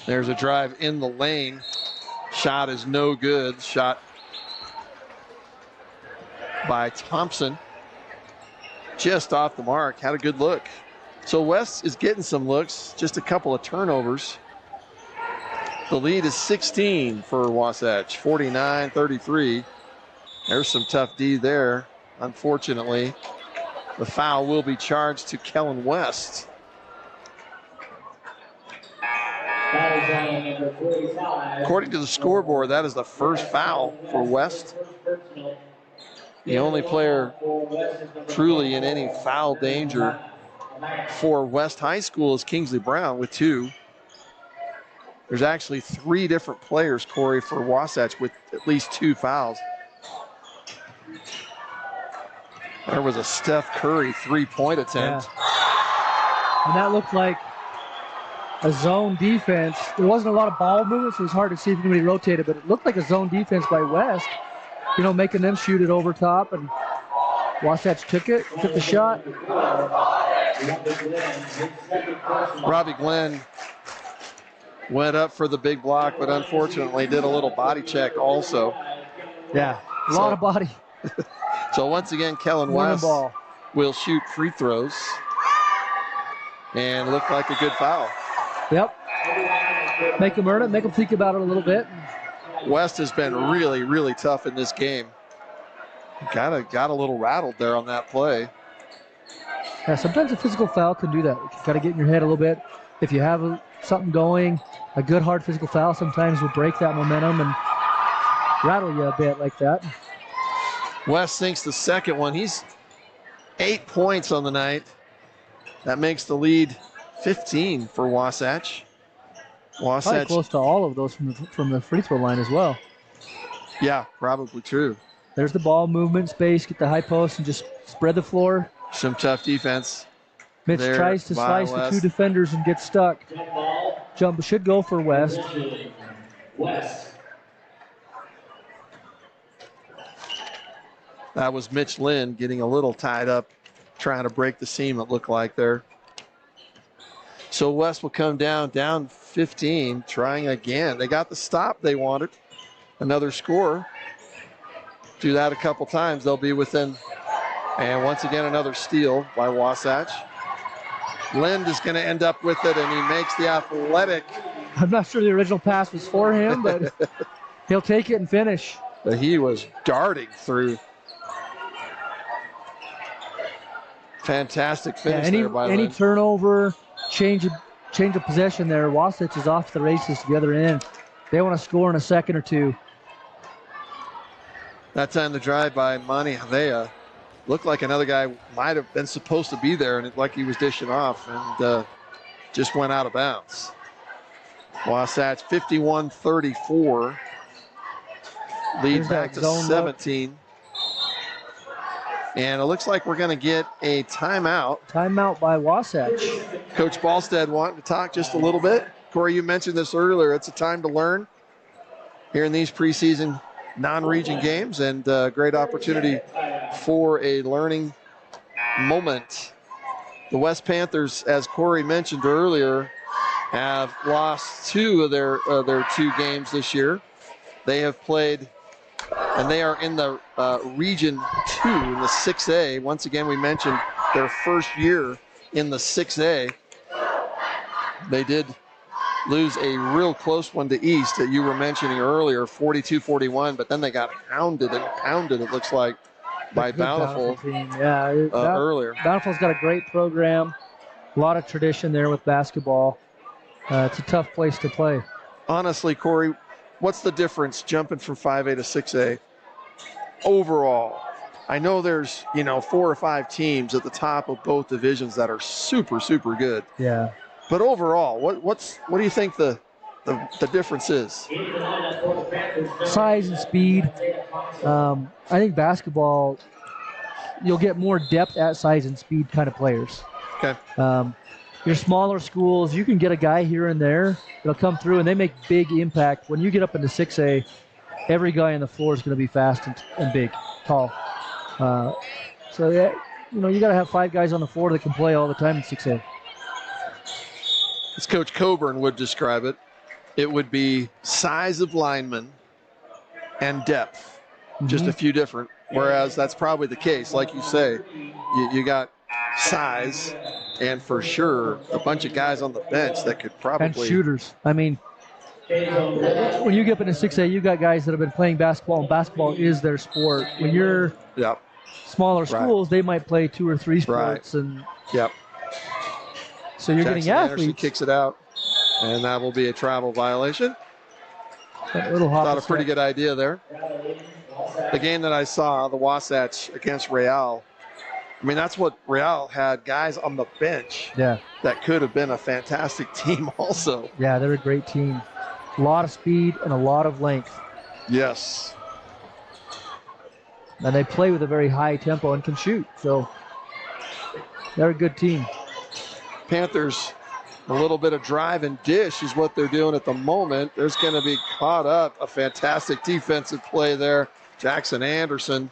There's a drive in the lane. Shot is no good. Shot by Thompson. Just off the mark. Had a good look. So West is getting some looks. Just a couple of turnovers. The lead is 16 for Wasatch. 49-33. There's some tough D there. Unfortunately, the foul will be charged to Kellen West. According to the scoreboard, that is the first foul for West. The only player truly in any foul danger for West High School is Kingsley Brown with 2. There's actually 3 different players, Corey, for Wasatch with at least 2 fouls. There was a Steph Curry 3-point attempt. Yeah. And that looked like a zone defense. There wasn't a lot of ball movement, so it was hard to see if anybody rotated, but it looked like a zone defense by West, making them shoot it over top, and Wasatch took the shot. Robbie Glenn went up for the big block, but unfortunately did a little body check also. Yeah, a lot of body. So once again, Kellen West will shoot free throws. And look like a good foul. Yep. Make them earn it, make them think about it a little bit. West has been really, really tough in this game. Got a little rattled there on that play. Yeah, sometimes a physical foul can do that. You got to get in your head a little bit. if you have something going, a good hard physical foul sometimes will break that momentum and rattle you a bit like that. West sinks the second one. He's 8 points on the night. That makes the lead 15 for Wasatch. Probably close to all of those from the free throw line as well. Yeah, probably true. There's the ball movement space, get the high post and just spread the floor. Some tough defense. Mitch tries to slice the two defenders and gets stuck. Jump should go for West. That was Mitch Lynn getting a little tied up, trying to break the seam, it looked like there. So West will come down 15, trying again. They got the stop they wanted. Another score. Do that a couple times, they'll be within. And once again, another steal by Wasatch. Lind is going to end up with it, and he makes the athletic. I'm not sure the original pass was for him, but he'll take it and finish. But he was darting through. Fantastic finish there by Any Lind. turnover, change of possession there. Wasatch is off to the races to the other end. They want to score in a second or two. That time the drive by Mani Havea looked like another guy might have been supposed to be there, and it like he was dishing off, and just went out of bounds. Wasatch 51-34. Lead back to 17. Look. And it looks like we're going to get a timeout. Timeout by Wasatch. Coach Ballstead wanting to talk just a little bit. Corey, you mentioned this earlier. It's a time to learn here in these preseason non-region games, and a great opportunity for a learning moment. The West Panthers, as Corey mentioned earlier, have lost two of their two games this year. They have played, and they are in the Region 2 in the 6A. Once again, we mentioned their first year in the 6A. They did lose a real close one to East that you were mentioning earlier, 42-41, but then they got hounded and pounded, it looks like, by Bountiful earlier. Bountiful's got a great program, a lot of tradition there with basketball. It's a tough place to play. Honestly, Corey, what's the difference jumping from 5A to 6A overall? I know there's, 4 or 5 teams at the top of both divisions that are super, super good. Yeah. But overall, what do you think the difference is? Size and speed. I think basketball, you'll get more depth at size and speed kind of players. Okay. Your smaller schools, you can get a guy here and there that'll come through, and they make big impact. When you get up into 6A, every guy on the floor is going to be fast and big, tall. So, you got to have 5 guys on the floor that can play all the time in 6A. As Coach Coburn would describe it, it would be size of linemen and depth, just a few different, whereas that's probably the case. Like you say, you got size and for sure a bunch of guys on the bench that could probably. And shooters. I mean, when you get up into 6A, you got guys that have been playing basketball, and basketball is their sport. When you're smaller schools, they might play 2 or 3 sports. And so you're Jackson getting athletes. Anderson kicks it out, and that will be a travel violation. Thought a pretty good idea there. The game that I saw, the Wasatch against Real, I mean, that's what Real had, guys on the bench that could have been a fantastic team also. Yeah, they're a great team. A lot of speed and a lot of length. Yes. And they play with a very high tempo and can shoot. So they're a good team. Panthers, a little bit of drive and dish is what they're doing at the moment. There's going to be caught up. A fantastic defensive play there. Jackson Anderson.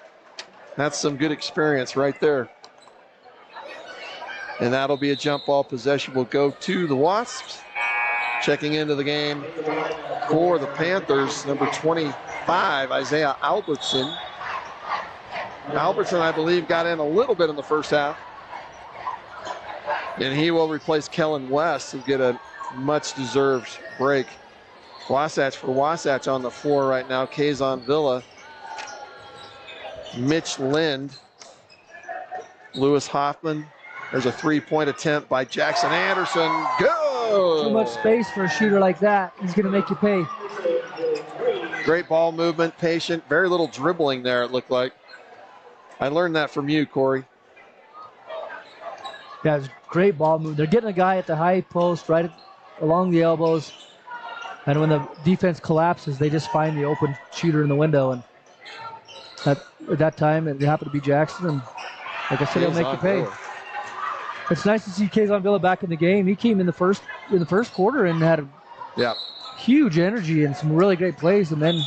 That's some good experience right there. And that'll be a jump ball possession. Will go to the Wasps. Checking into the game for the Panthers, number 25, Isaiah Albertson. Albertson, I believe, got in a little bit in the first half. And he will replace Kellen West to get a much-deserved break. Wasatch on the floor right now. Kazon Villa. Mitch Lind. Lewis Hoffman. There's a 3-point attempt by Jackson Anderson. Good! Oh! Too much space for a shooter like that. He's going to make you pay. Great ball movement, patient, very little dribbling there, it looked like. I learned that from you, Corey. Yeah, it's great ball movement. They're getting a guy at the high post right along the elbows. And when the defense collapses, they just find the open shooter in the window. And at that time, it happened to be Jackson. And like I said, he'll make you pay. It's nice to see Kazan Villa back in the game. He came in the first quarter and had huge energy and some really great plays, and then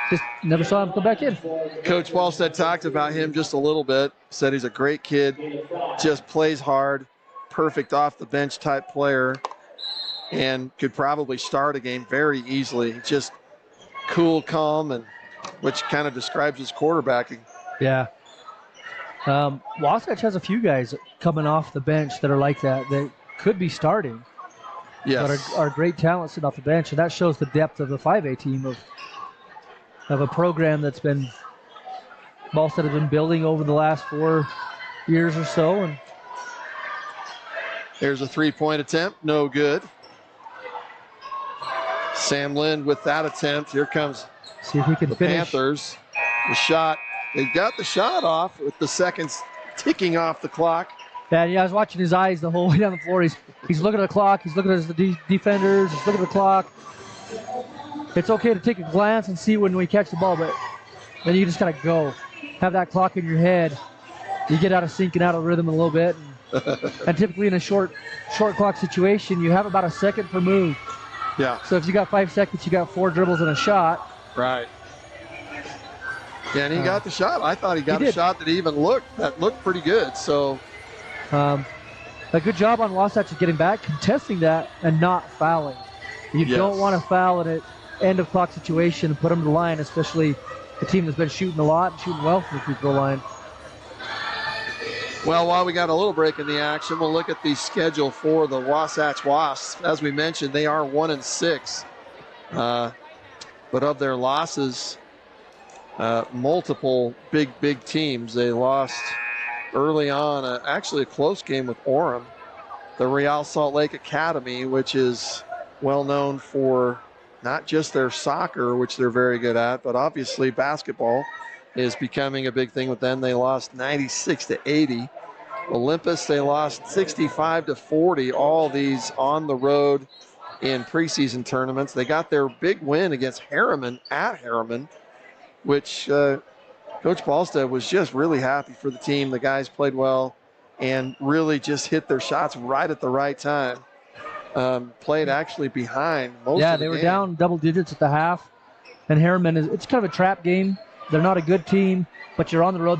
just never saw him come back in. Coach Ballstead talked about him just a little bit. Said he's a great kid, just plays hard, perfect off the bench type player, and could probably start a game very easily. Just cool, calm, and which kind of describes his quarterbacking. Yeah. Wasatch has a few guys coming off the bench that are like that could be starting. Yes. But are great talent sitting off the bench, and that shows the depth of the 5A team of a program that's been Ballstead has been building over the last 4 years or so. And here's a three-point attempt, no good. Sam Lind with that attempt. Here comes see if he can finish. Panthers. The shot. They got the shot off with the seconds ticking off the clock. Yeah, I was watching his eyes the whole way down the floor. He's looking at the clock. He's looking at his defenders. He's looking at the clock. It's okay to take a glance and see when we catch the ball, but then you just got to go. Have that clock in your head. You get out of sync and out of rhythm a little bit. And typically in a short clock situation, you have about a second per move. Yeah. So if you got 5 seconds, you got 4 dribbles and a shot. Right. Yeah, and he got the shot. I thought he got a shot that looked pretty good. So a good job on Wasatch of getting back, contesting that, and not fouling. You don't want to foul in an end of clock situation and put them to the line, especially a team that's been shooting a lot and shooting well from the free throw line. Well, while we got a little break in the action, we'll look at the schedule for the Wasatch Wasps. As we mentioned, they are 1-6. But of their losses, multiple big teams. They lost early on, actually a close game with Orem. The Real Salt Lake Academy, which is well known for not just their soccer, which they're very good at, but obviously basketball is becoming a big thing with them. They lost 96-80. Olympus, they lost 65-40. All these on the road in preseason tournaments. They got their big win against Harriman at Harriman, which Coach Ballstead was just really happy for the team. The guys played well and really just hit their shots right at the right time. Played actually behind most of the game. Yeah, they were down double digits at the half. And Harriman, it's kind of a trap game. They're not a good team, but you're on the road.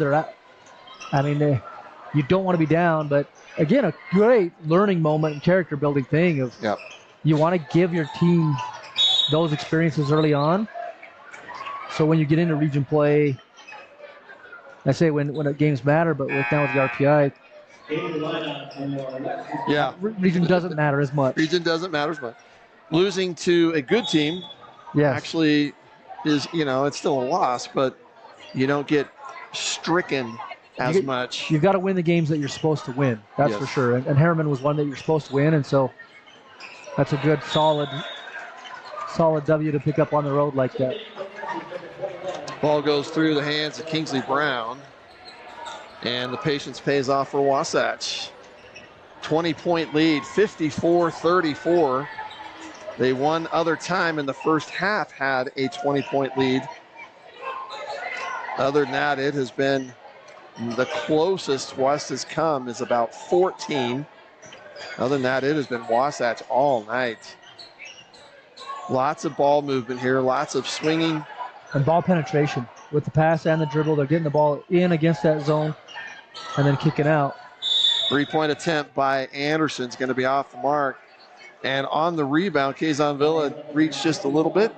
You don't want to be down, but again, a great learning moment and character building thing of you want to give your team those experiences early on. So when you get into region play, I say when games matter, but now with the RPI, region doesn't matter as much. Region doesn't matter as much. Losing to a good team actually is, it's still a loss, but you don't get stricken as much. You've got to win the games that you're supposed to win. That's for sure. And Harriman was one that you're supposed to win, and so that's a good, solid W to pick up on the road like that. Ball goes through the hands of Kingsley Brown, and the patience pays off for Wasatch. 20-point lead, 54-34. They one other time in the first half had a 20-point lead. Other than that, it has been the closest West has come is about 14. Other than that, it has been Wasatch all night. Lots of ball movement here, lots of swinging. And ball penetration with the pass and the dribble. They're getting the ball in against that zone and then kicking out. 3-point attempt by Anderson's going to be off the mark. And on the rebound, Kazan Villa reached just a little bit.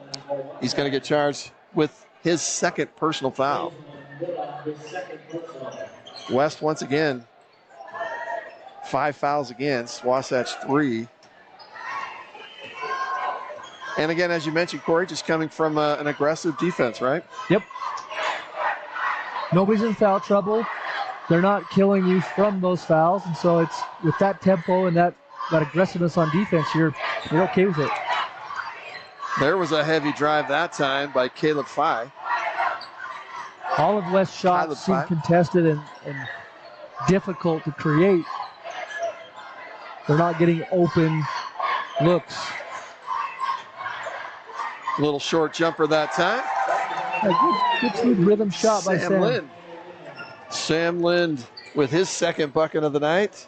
He's going to get charged with his second personal foul. West once again, 5 fouls against, Wasatch 3. And again, as you mentioned, Corey, just coming from an aggressive defense, right? Yep. Nobody's in foul trouble. They're not killing you from those fouls. And so it's with that tempo and that got aggressiveness on defense, you're okay with it. There was a heavy drive that time by Caleb Fye. All of West's shots seem contested and difficult to create. They're not getting open looks. Little short jumper that time. A good smooth rhythm shot by Sam Lind. Sam Lind with his second bucket of the night.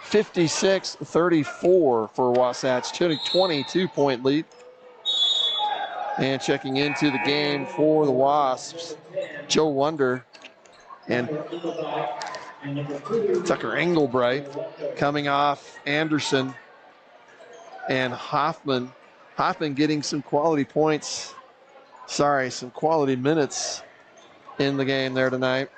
56-34 for Wasatch, 22-point lead. And checking into the game for the Wasps, Joe Wonder and Tucker Engelbright coming off Anderson and Hoffman. Hoffman getting some quality points, some quality minutes in the game there tonight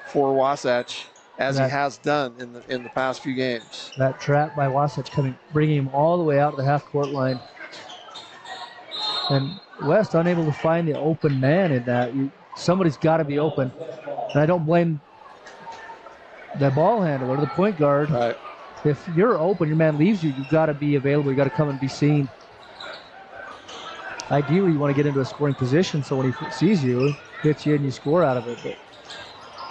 for Wasatch, as he has done in the past few games. That trap by Wasatch bringing him all the way out to the half-court line. And West unable to find the open man in that. Somebody's got to be open. And I don't blame the ball handler, the point guard. Right. If you're open, your man leaves you, you've got to be available. You've got to come and be seen. Ideally, you want to get into a scoring position so when he sees you, hits you and you score out of it. But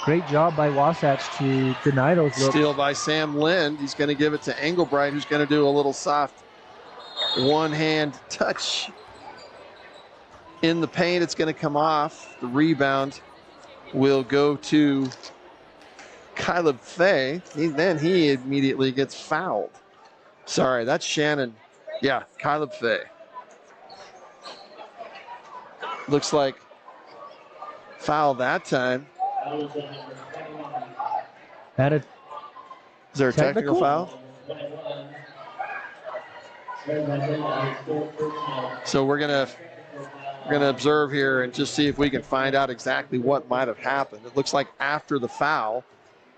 great job by Wasatch to deny those looks. Steal by Sam Lind. He's going to give it to Engelbright, who's going to do a little soft one-hand touch in the paint. It's going to come off. The rebound will go to Caleb Fay. Then he immediately gets fouled. Sorry, that's Shannon. Yeah, Caleb Fay. Looks like foul that time. Is there a technical foul? So we're gonna observe here and just see if we can find out exactly what might have happened. It looks like after the foul,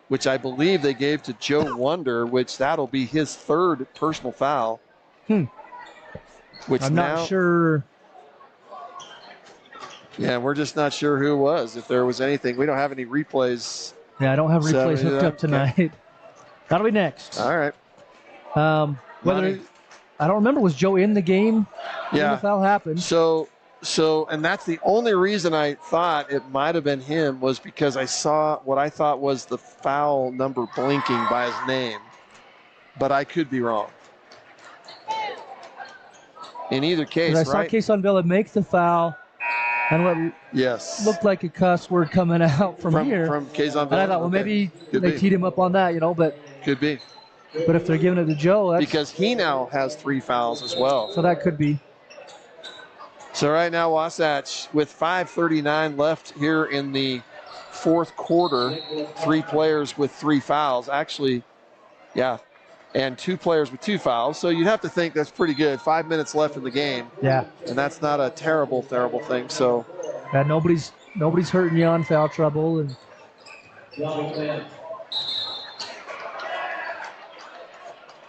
which I believe they gave to Joe Wonder, which that'll be his third personal foul. Which I'm not sure. Yeah, we're just not sure who it was, if there was anything. We don't have any replays. Yeah, I don't have replays hooked up tonight. Okay. That'll be next. All right. I don't remember, was Joe in the game when the foul happened? So, and that's the only reason I thought it might have been him, was because I saw what I thought was the foul number blinking by his name, but I could be wrong. In either case, I saw Quezon Villa make the foul, and what looked like a cuss word coming out from here. From Quezon Villa. And I thought, well, maybe they teed him up on that, but. Could be. But if they're giving it to Joe, because he now has 3 fouls as well. So that could be. So right now, Wasatch, with 5:39 left here in the fourth quarter, 3 players with 3 fouls. Actually, and 2 players with 2 fouls. So you'd have to think that's pretty good. 5 minutes left in the game. Yeah. And that's not a terrible thing. So. Yeah, nobody's hurting you on foul trouble. And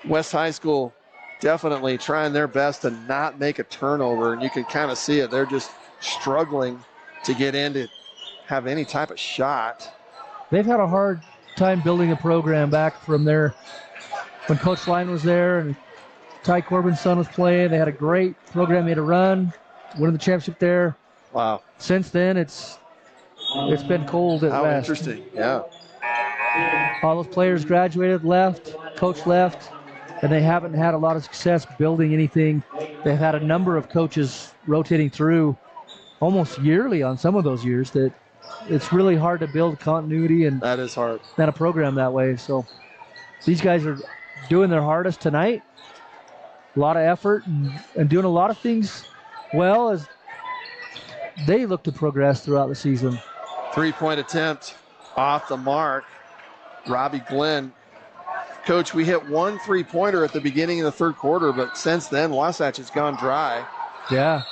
West High School definitely trying their best to not make a turnover, and you can kind of see it. They're just struggling to get in to have any type of shot. They've had a hard time building a program back from there when Coach Line was there and Ty Corbin's son was playing. They had a great program, made a run, winning the championship there. Wow. Since then, it's been cold at West. How interesting, yeah. All those players graduated, left, coach left, and they haven't had a lot of success building anything. They've had a number of coaches rotating through almost yearly on some of those years. That it's really hard to build continuity, and that is hard. Not a program that way. So these guys are doing their hardest tonight. A lot of effort and doing a lot of things well as they look to progress throughout the season. 3-point attempt off the mark. Robbie Glenn. Coach, we hit 1 3-pointer at the beginning of the third quarter, but since then, Wasatch has gone dry. Yeah.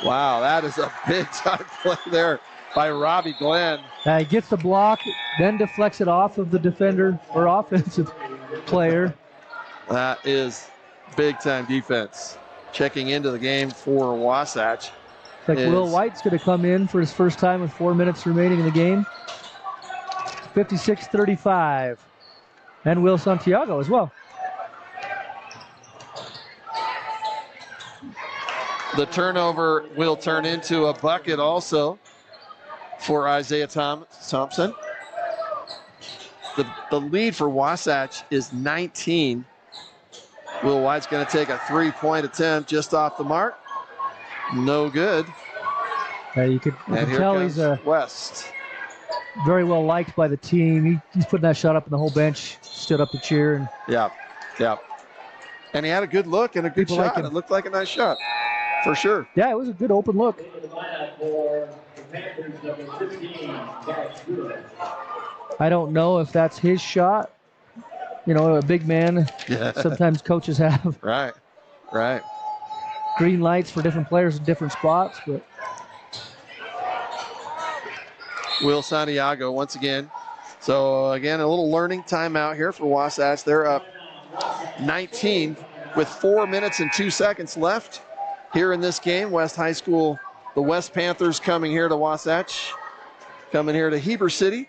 Wow, that is a big-time play there by Robbie Glenn. He gets the block, then deflects it off of the defender or offensive player. That is big-time defense. Checking into the game for Wasatch. Will White's going to come in for his first time with 4 minutes remaining in the game. 56-35. and Will Santiago as well. The turnover will turn into a bucket also for Isaiah Thompson. The lead for Wasatch is 19. Will White's going to take a three-point attempt just off the mark. No good. You could tell he's West. Very well liked by the team. He's putting that shot up, and the whole bench stood up to cheer. And Yeah. And he had a good look and a good shot. It looked like a nice shot, for sure. Yeah, it was a good open look. I don't know if that's his shot. You know, a big man. Yeah. Sometimes coaches have Right. green lights for different players in different spots. But Will Santiago once again. So, again, a little learning timeout here for Wasatch. They're up 19 with 4 minutes and 2 seconds left here in this game. West High School, the West Panthers coming here to Wasatch, coming here to Heber City.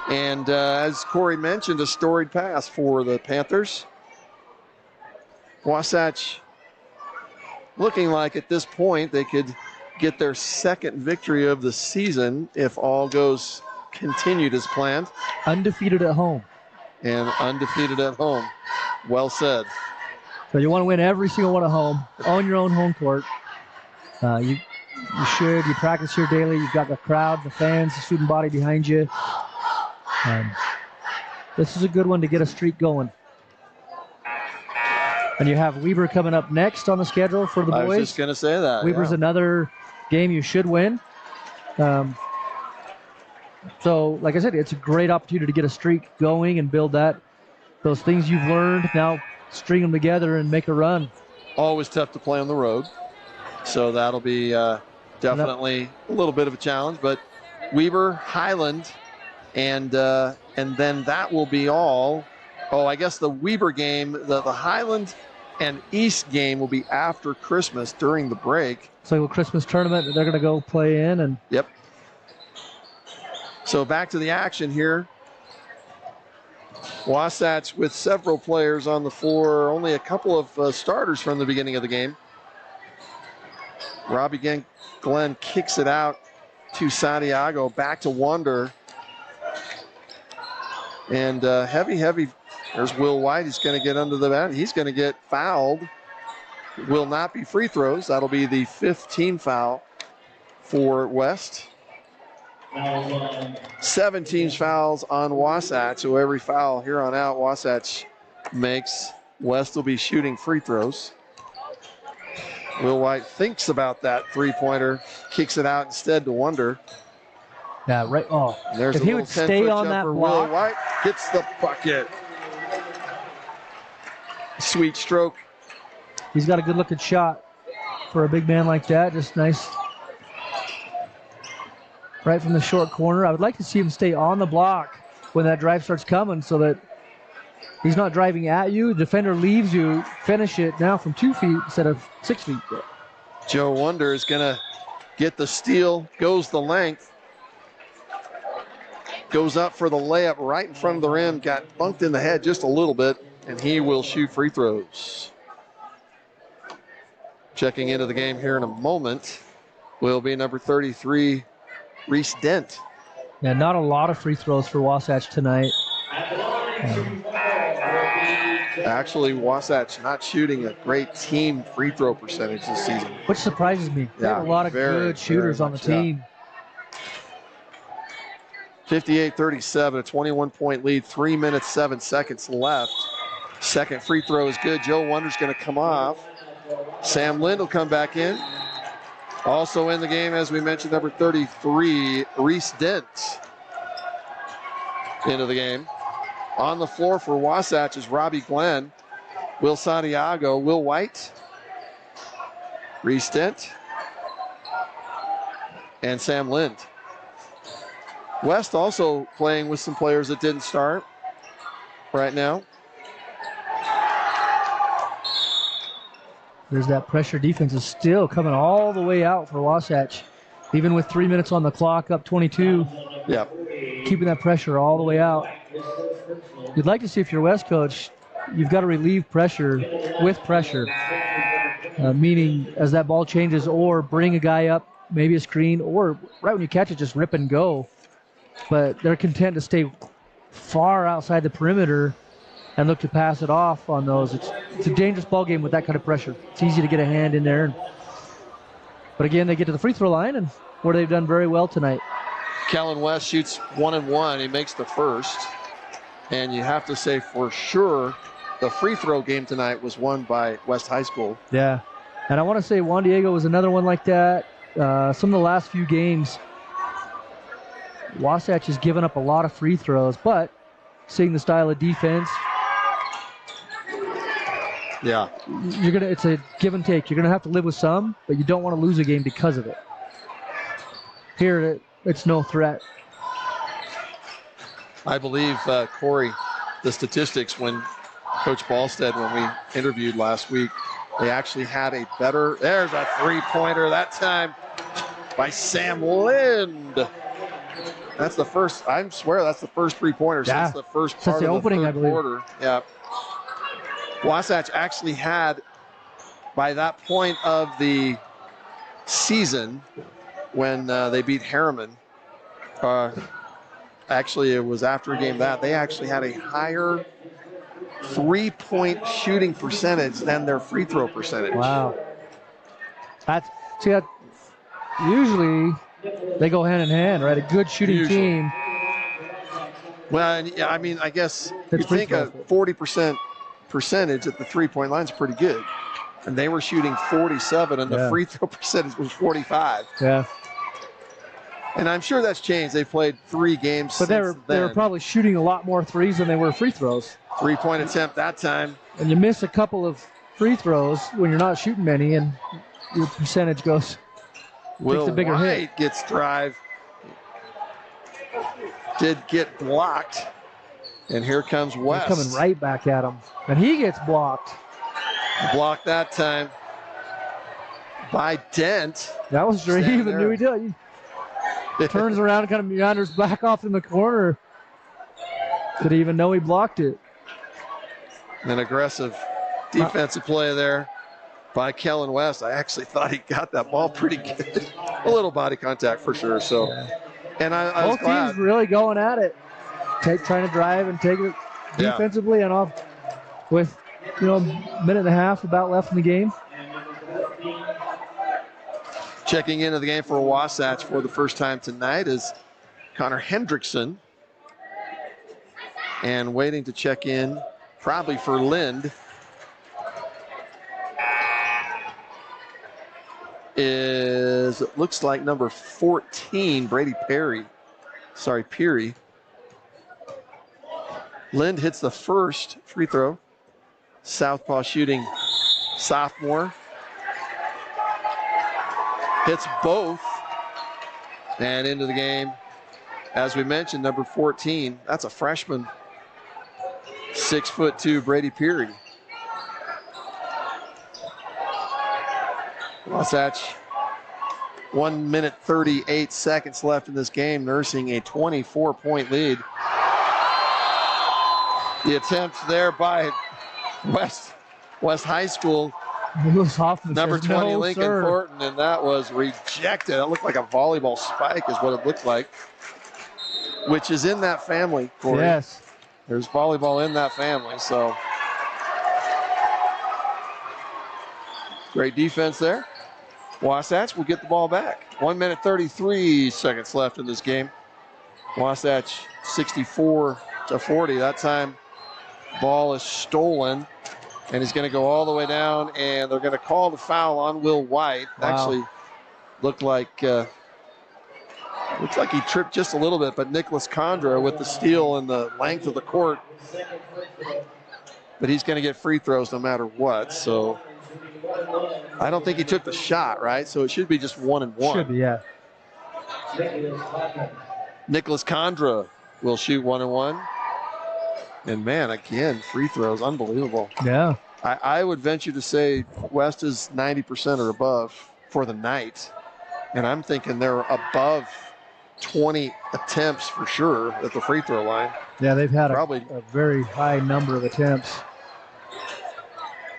And as Corey mentioned, a storied pass for the Panthers. Wasatch looking like at this point they could get their second victory of the season if all goes continued as planned. Undefeated at home. And undefeated at home. Well said. So you want to win every single one at home, on your own home court. You should. You practice here daily. You've got the crowd, the fans, the student body behind you. This is a good one to get a streak going. And you have Weber coming up next on the schedule for the boys. I was just going to say that. Weber's another game you should win. So, like I said, it's a great opportunity to get a streak going and build those things you've learned. Now string them together and make a run. Always tough to play on the road. So that'll be definitely a little bit of a challenge. But Weber, Highland, and then that will be all. Oh, I guess the Weber game, the Highland and East game will be after Christmas during the break. So a Christmas tournament that they're going to go play in. And yep. So back to the action here. Wasatch with several players on the floor, only a couple of starters from the beginning of the game. Robbie Glenn kicks it out to Santiago, back to Wonder. And heavy. There's Will White. He's going to get under the bat. He's going to get fouled. Will not be free throws. That'll be the 5th team foul for West. 17 fouls on Wasatch. So every foul here on out Wasatch makes. West will be shooting free throws. Will White thinks about that three-pointer, kicks it out instead to Wonder. Yeah, right. Oh, there's if he would stay on that block. Will White gets the bucket. Sweet stroke. He's got a good-looking shot for a big man like that. Just nice. Right from the short corner. I would like to see him stay on the block when that drive starts coming so that he's not driving at you. The defender leaves you. Finish it now from 2 feet instead of 6 feet. Joe Wonder is going to get the steal. Goes the length. Goes up for the layup right in front of the rim. Got bunked in the head just a little bit. And he will shoot free throws. Checking into the game here in a moment will be number 33, Reese Dent. Yeah, not a lot of free throws for Wasatch tonight. Actually, Wasatch not shooting a great team free throw percentage this season. Which surprises me. They have a lot of good shooters on the team. 58-37, a 21-point lead, 3 minutes, 7 seconds left. Second free throw is good. Joe Wonder's going to come off. Sam Lind will come back in. Also in the game, as we mentioned, number 33, Reese Dent into the game. On the floor for Wasatch is Robbie Glenn, Will Santiago, Will White, Reese Dent, and Sam Lind. West also playing with some players that didn't start right now. There's that pressure defense is still coming all the way out for Wasatch. Even with 3 minutes on the clock, up 22. Yeah. Keeping that pressure all the way out. you'd like to see if you're West coach, you've got to relieve pressure with pressure, meaning as that ball changes, or bring a guy up, maybe a screen, or right when you catch it, just rip and go. But they're content to stay far outside the perimeter and look to pass it off on those. It's a dangerous ball game with that kind of pressure. It's easy to get a hand in there. But again, they get to the free throw line, and where they've done very well tonight. Kellen West shoots 1 and 1. He makes the first. And you have to say for sure the free throw game tonight was won by West High School. Yeah. And I want to say Juan Diego was another one like that. Some of the last few games, Wasatch has given up a lot of free throws, but seeing the style of defense, yeah, it's a give and take. You're gonna have to live with some, but you don't want to lose a game because of it. Here, it's no threat. I believe, Corey, the statistics when Coach Ballstead, when we interviewed last week, they actually had a better, there's a three-pointer that time by Sam Lind. That's the first, I swear that's the first three-pointer since the first part of the third quarter. Yeah. Wasatch actually had, by that point of the season, when they beat Harriman, actually it was after a game that, they actually had a higher three-point shooting percentage than their free throw percentage. Wow. Usually they go hand in hand, right? A good shooting team. Well, and, yeah, I mean, I guess you think a 40% percentage at the three-point line is pretty good. And they were shooting 47, and the free throw percentage was 45. Yeah. And I'm sure that's changed. They played 3 games but they were probably shooting a lot more threes than they were free throws. 3-point attempt that time. And you miss a couple of free throws when you're not shooting many, and your percentage takes a bigger hit. Gets drive. Did get blocked. And here comes West. He's coming right back at him. And he gets blocked. Blocked that time by Dent. That was straight. He even knew he did. He turns around and kind of meanders back off in the corner. Did he even know he blocked it? An aggressive defensive play there by Kellen West. I actually thought he got that ball pretty good. A little body contact for sure. So, and I was glad. Both teams really going at it. Trying to drive and take it defensively and off with, a minute and a half about left in the game. Checking into the game for Wasatch for the first time tonight is Connor Hendrickson. And waiting to check in probably for Lind it looks like number 14, Brady Peary. Lind hits the first free throw. Southpaw shooting sophomore. Hits both. And into the game, as we mentioned, number 14. That's a freshman. 6'2", Brady Peary. Wasatch, 1 minute 38 seconds left in this game, nursing a 24-point lead. The attempt there by West High School. Hoffman number 20, no, Lincoln sir. Thornton, and that was rejected. It looked like a volleyball spike is what it looked like, which is in that family, Corey. Yes. There's volleyball in that family, so. Great defense there. Wasatch will get the ball back. 1 minute 33 seconds left in this game. Wasatch 64-40. That time, ball is stolen, and he's going to go all the way down, and they're going to call the foul on Will White. Wow. Actually, looked like he tripped just a little bit, but Nicholas Condra with the steal and the length of the court. But he's going to get free throws no matter what, so I don't think he took the shot, right? So it should be just 1 and 1. Should be, yeah. Nicholas Condra will shoot 1 and 1. And man, again, free throws, unbelievable. Yeah. I would venture to say West is 90% or above for the night. And I'm thinking they're above 20 attempts for sure at the free throw line. Yeah, they've had Probably. a very high number of attempts.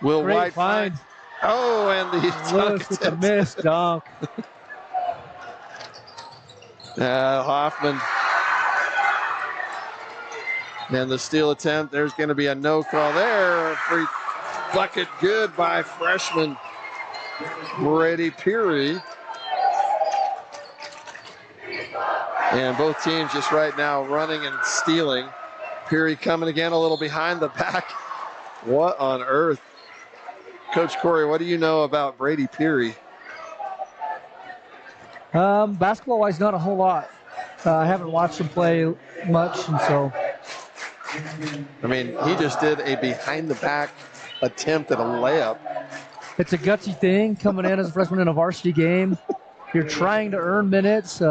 Will Great White find. Oh, and the dunk Lewis with the attempt. missed dunk. Hoffman. And the steal attempt, there's going to be a no call there. Free bucket good by freshman Brady Peary. And both teams just right now running and stealing. Peary coming again a little behind the back. What on earth? Coach Corey, what do you know about Brady Peary? Basketball-wise, not a whole lot. I haven't watched him play much, and so. I mean, he just did a behind-the-back attempt at a layup. It's a gutsy thing coming in as a freshman in a varsity game. You're trying to earn minutes.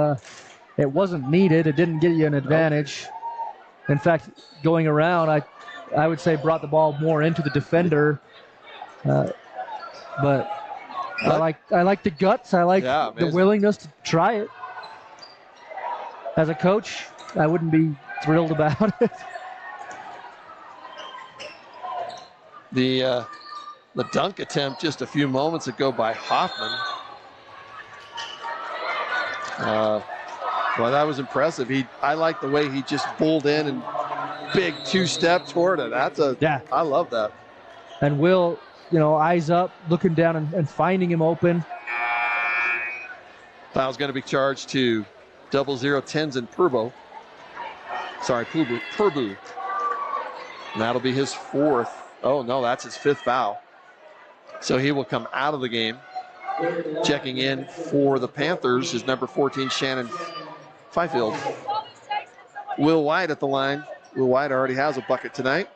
It wasn't needed. It didn't get you an advantage. In fact, going around, I would say brought the ball more into the defender. But I like the guts. I like the willingness to try it. As a coach, I wouldn't be thrilled about it. The dunk attempt just a few moments ago by Hoffman. Well, that was impressive. I like the way he just pulled in and big two-step toward it. I love that. And Will, eyes up, looking down and finding him open. Foul's going to be charged to 0010s and Purbo. Sorry, Purbu. And that'll be his fourth. Oh, no, that's his fifth foul. So he will come out of the game. Checking in for the Panthers is number 14, Shannon Fifield. Will White at the line. Will White already has a bucket tonight.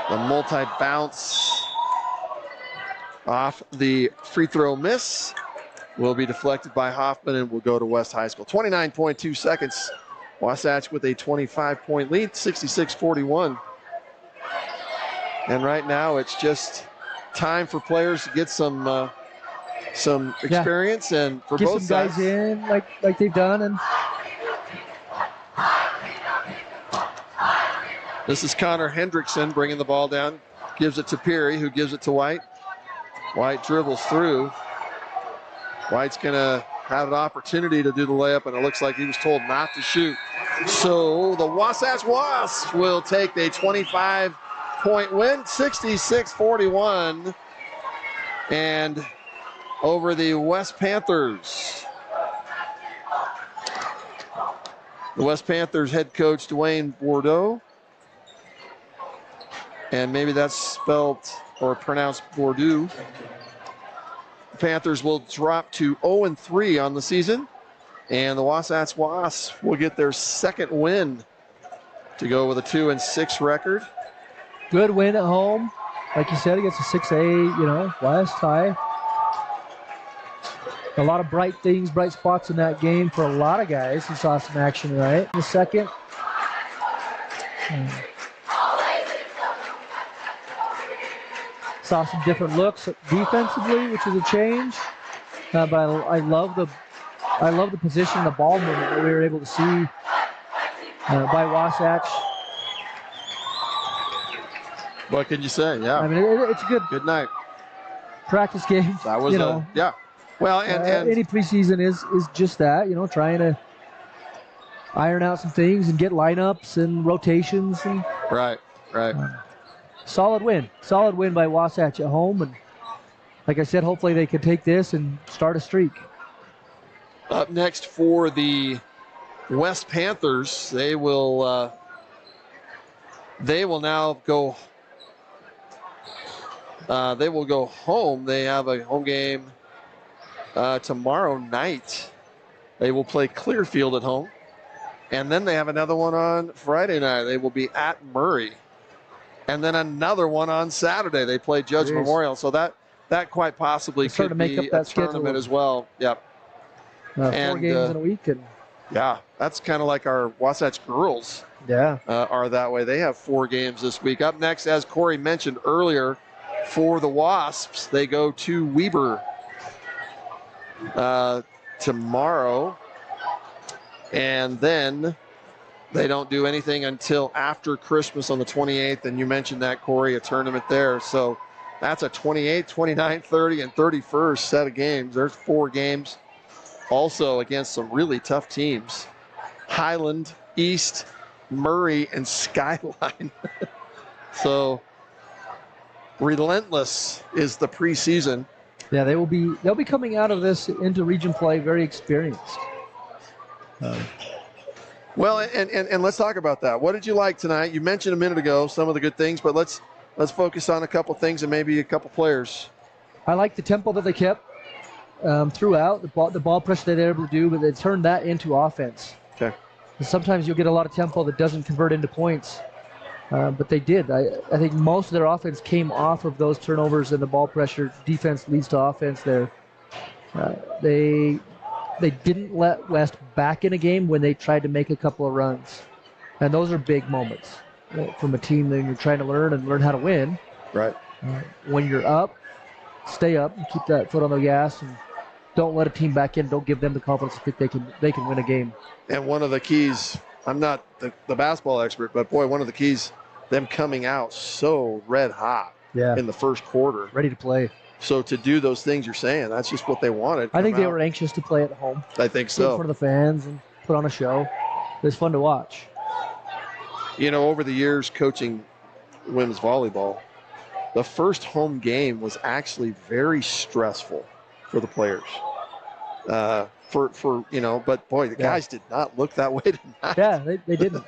The multi-bounce off the free throw miss will be deflected by Hoffman and will go to West High School. 29.2 seconds. Wasatch with a 25-point lead, 66-41. And right now it's just time for players to get some experience and for get both some sides. Guys in like they've done. And this is Connor Hendrickson bringing the ball down. Gives it to Peary, who gives it to White. White dribbles through. White's going to have an opportunity to do the layup, and it looks like he was told not to shoot. So the Wasatch Wasps will take a 25-point win, 66-41. And over the West Panthers. The West Panthers head coach Dwayne Bordeaux. And maybe that's spelled or pronounced Bordeaux. The Panthers will drop to 0-3 on the season. And the Wasatch Wasps will get their second win to go with a 2-6 record. Good win at home. Like you said, against a 6A, West High. A lot of bright spots in that game for a lot of guys who saw some action, right? In the second. Saw some different looks defensively, which is a change. But I love the position, the ball movement that we were able to see by Wasatch. What can you say? Yeah. I mean, it's a good night. Practice game. That was yeah. Well, and any preseason is just that, trying to iron out some things and get lineups and rotations and right. Solid win by Wasatch at home, and like I said, hopefully they can take this and start a streak. Up next for the West Panthers, they will now go. They will go home. They have a home game tomorrow night. They will play Clearfield at home, and then they have another one on Friday night. They will be at Murray. And then another one on Saturday. They play Judge Memorial. So that quite possibly could be a tournament as well. Yep. 4 games in a week. Yeah, that's kind of like our Wasatch girls are that way. They have 4 games this week. Up next, as Corey mentioned earlier, for the Wasps, they go to Weber. tomorrow. And then they don't do anything until after Christmas on the 28th. And you mentioned that, Corey, a tournament there. So that's a 28th, 29th, 30, and 31st set of games. There's 4 games also against some really tough teams. Highland, East, Murray, and Skyline. So relentless is the preseason. Yeah, they'll be coming out of this into region play very experienced. Well, and let's talk about that. What did you like tonight? You mentioned a minute ago some of the good things, but let's focus on a couple things and maybe a couple players. I like the tempo that they kept throughout, the ball pressure that they were able to do, but they turned that into offense. Okay. And sometimes you'll get a lot of tempo that doesn't convert into points, but they did. I think most of their offense came off of those turnovers and the ball pressure. Defense leads to offense there. They didn't let West back in a game when they tried to make a couple of runs. And those are big moments from a team that you're trying to learn how to win. Right. When you're up, stay up and keep that foot on the gas and don't let a team back in. Don't give them the confidence to think they can win a game. And one of the keys, I'm not the basketball expert, but boy, one of the keys, them coming out so red hot in the first quarter. Ready to play. So to do those things you're saying, that's just what they wanted. I think they were anxious to play at home. I think so. In front of the fans and put on a show. It was fun to watch. You know, over the years coaching women's volleyball, the first home game was actually very stressful for the players. For you know, but boy, the guys did not look that way tonight. Yeah, they didn't.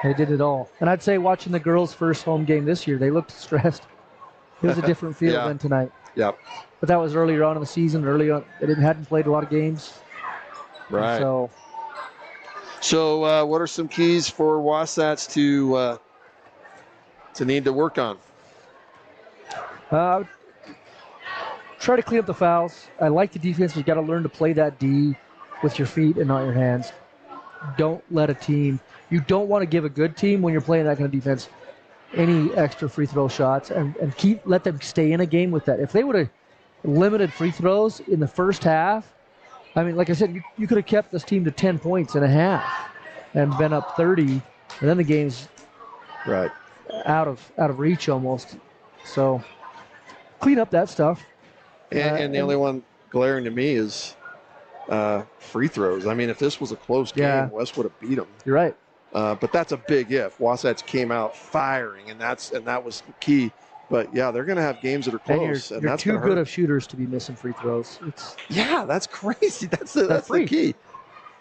They did it all. And I'd say watching the girls' first home game this year, they looked stressed. It was a different feel than tonight. Yep. But that was earlier on in the season. Early on, they hadn't played a lot of games. Right. And so what are some keys for Wasatch to need to work on? Try to clean up the fouls. I like the defense. You've got to learn to play that D with your feet and not your hands. Don't let a team. You don't want to give a good team when you're playing that kind of defense any extra free throw shots and let them stay in a game with that. If they would have limited free throws in the first half, I mean, like I said, you could have kept this team to 10 points and a half and been up 30, and then the game's out of reach almost. So clean up that stuff. And the only one glaring to me is free throws. I mean, if this was a close game, West would have beat them. You're right. But that's a big if. Wasatch came out firing, and that was key. But yeah, they're going to have games that are close, and you're that's too good of shooters to be missing free throws. That's crazy. That's the key.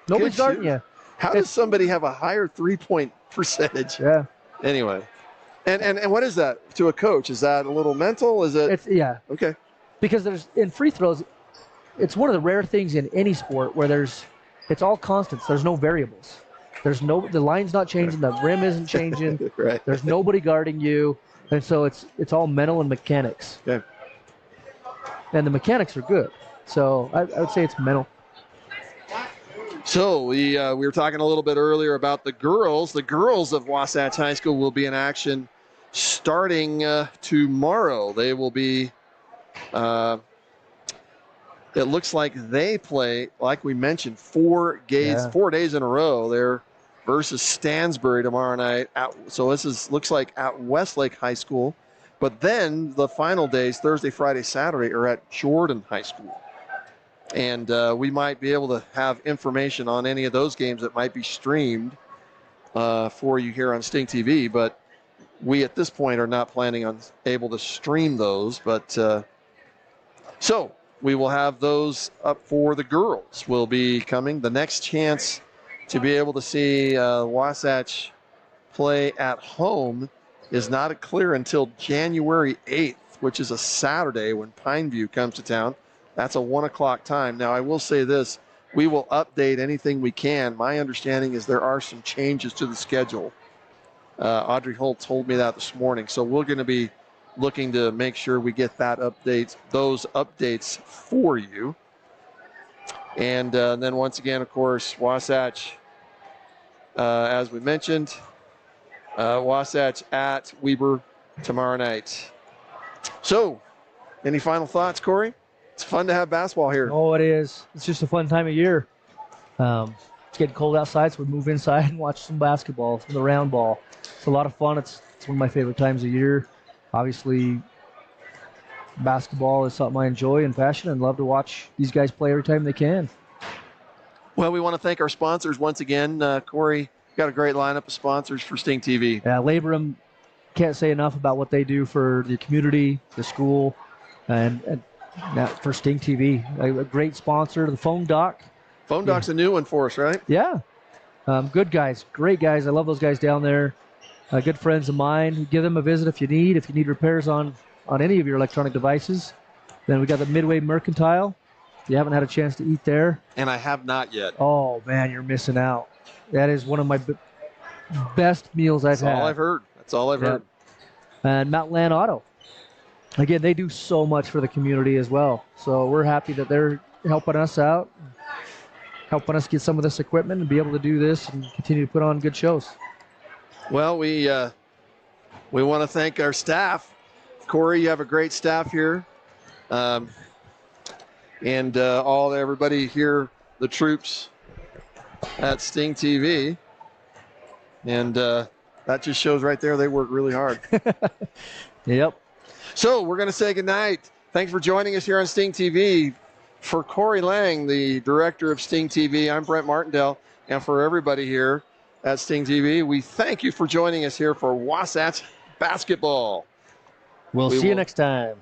Nobody's guarding you. How does somebody have a higher 3-point percentage? Yeah. Anyway, and what is that to a coach? Is that a little mental? Is it? Okay. Because in free throws, it's one of the rare things in any sport where it's all constants. There's no variables. The line's not changing, the rim isn't changing. Right. There's nobody guarding you, and so it's all mental and mechanics. Okay. And the mechanics are good, so I would say it's mental. So we were talking a little bit earlier about the girls. The girls of Wasatch High School will be in action starting tomorrow. They will be. It looks like they play, like we mentioned, 4 days in a row. They're versus Stansbury tomorrow night. So this looks like at Westlake High School. But then the final days, Thursday, Friday, Saturday, are at Jordan High School. And we might be able to have information on any of those games that might be streamed for you here on Sting TV. But we, at this point, are not planning on able to stream those. But so we will have those up for the girls will be coming. The next chance to be able to see Wasatch play at home is not clear until January 8th, which is a Saturday when Pineview comes to town. That's a 1 o'clock time. Now, I will say this. We will update anything we can. My understanding is there are some changes to the schedule. Audrey Holt told me that this morning. So we're going to be looking to make sure we get those updates for you. And then once again, of course, Wasatch, as we mentioned, Wasatch at Weber tomorrow night. So, any final thoughts, Corey? It's fun to have basketball here. Oh, it is. It's just a fun time of year. It's getting cold outside, so we move inside and watch some basketball, some of the round ball. It's a lot of fun. It's one of my favorite times of year. Obviously, basketball is something I enjoy and passion and love to watch these guys play every time they can. Well, we want to thank our sponsors once again. Corey, got a great lineup of sponsors for Sting TV. Yeah, Labrum, can't say enough about what they do for the community, the school, and for Sting TV. A great sponsor. The Phone Doc. Phone Doc's a new one for us, right? Yeah. Good guys. Great guys. I love those guys down there. Good friends of mine. Give them a visit if you need. If you need repairs on any of your electronic devices. Then we got the Midway Mercantile. If you haven't had a chance to eat there. And I have not yet. Oh, man, you're missing out. That is one of my best meals I've had. That's all I've heard. That's all I've heard. And Mountain Land Auto. Again, they do so much for the community as well. So we're happy that they're helping us out, helping us get some of this equipment and be able to do this and continue to put on good shows. Well, we want to thank our staff. Corey, you have a great staff here. And everybody here, the troops at Sting TV. And that just shows right there they work really hard. Yep. So we're going to say goodnight. Thanks for joining us here on Sting TV. For Corey Lang, the director of Sting TV, I'm Brent Martindale. And for everybody here at Sting TV, we thank you for joining us here for Wasatch Basketball. We'll see you next time.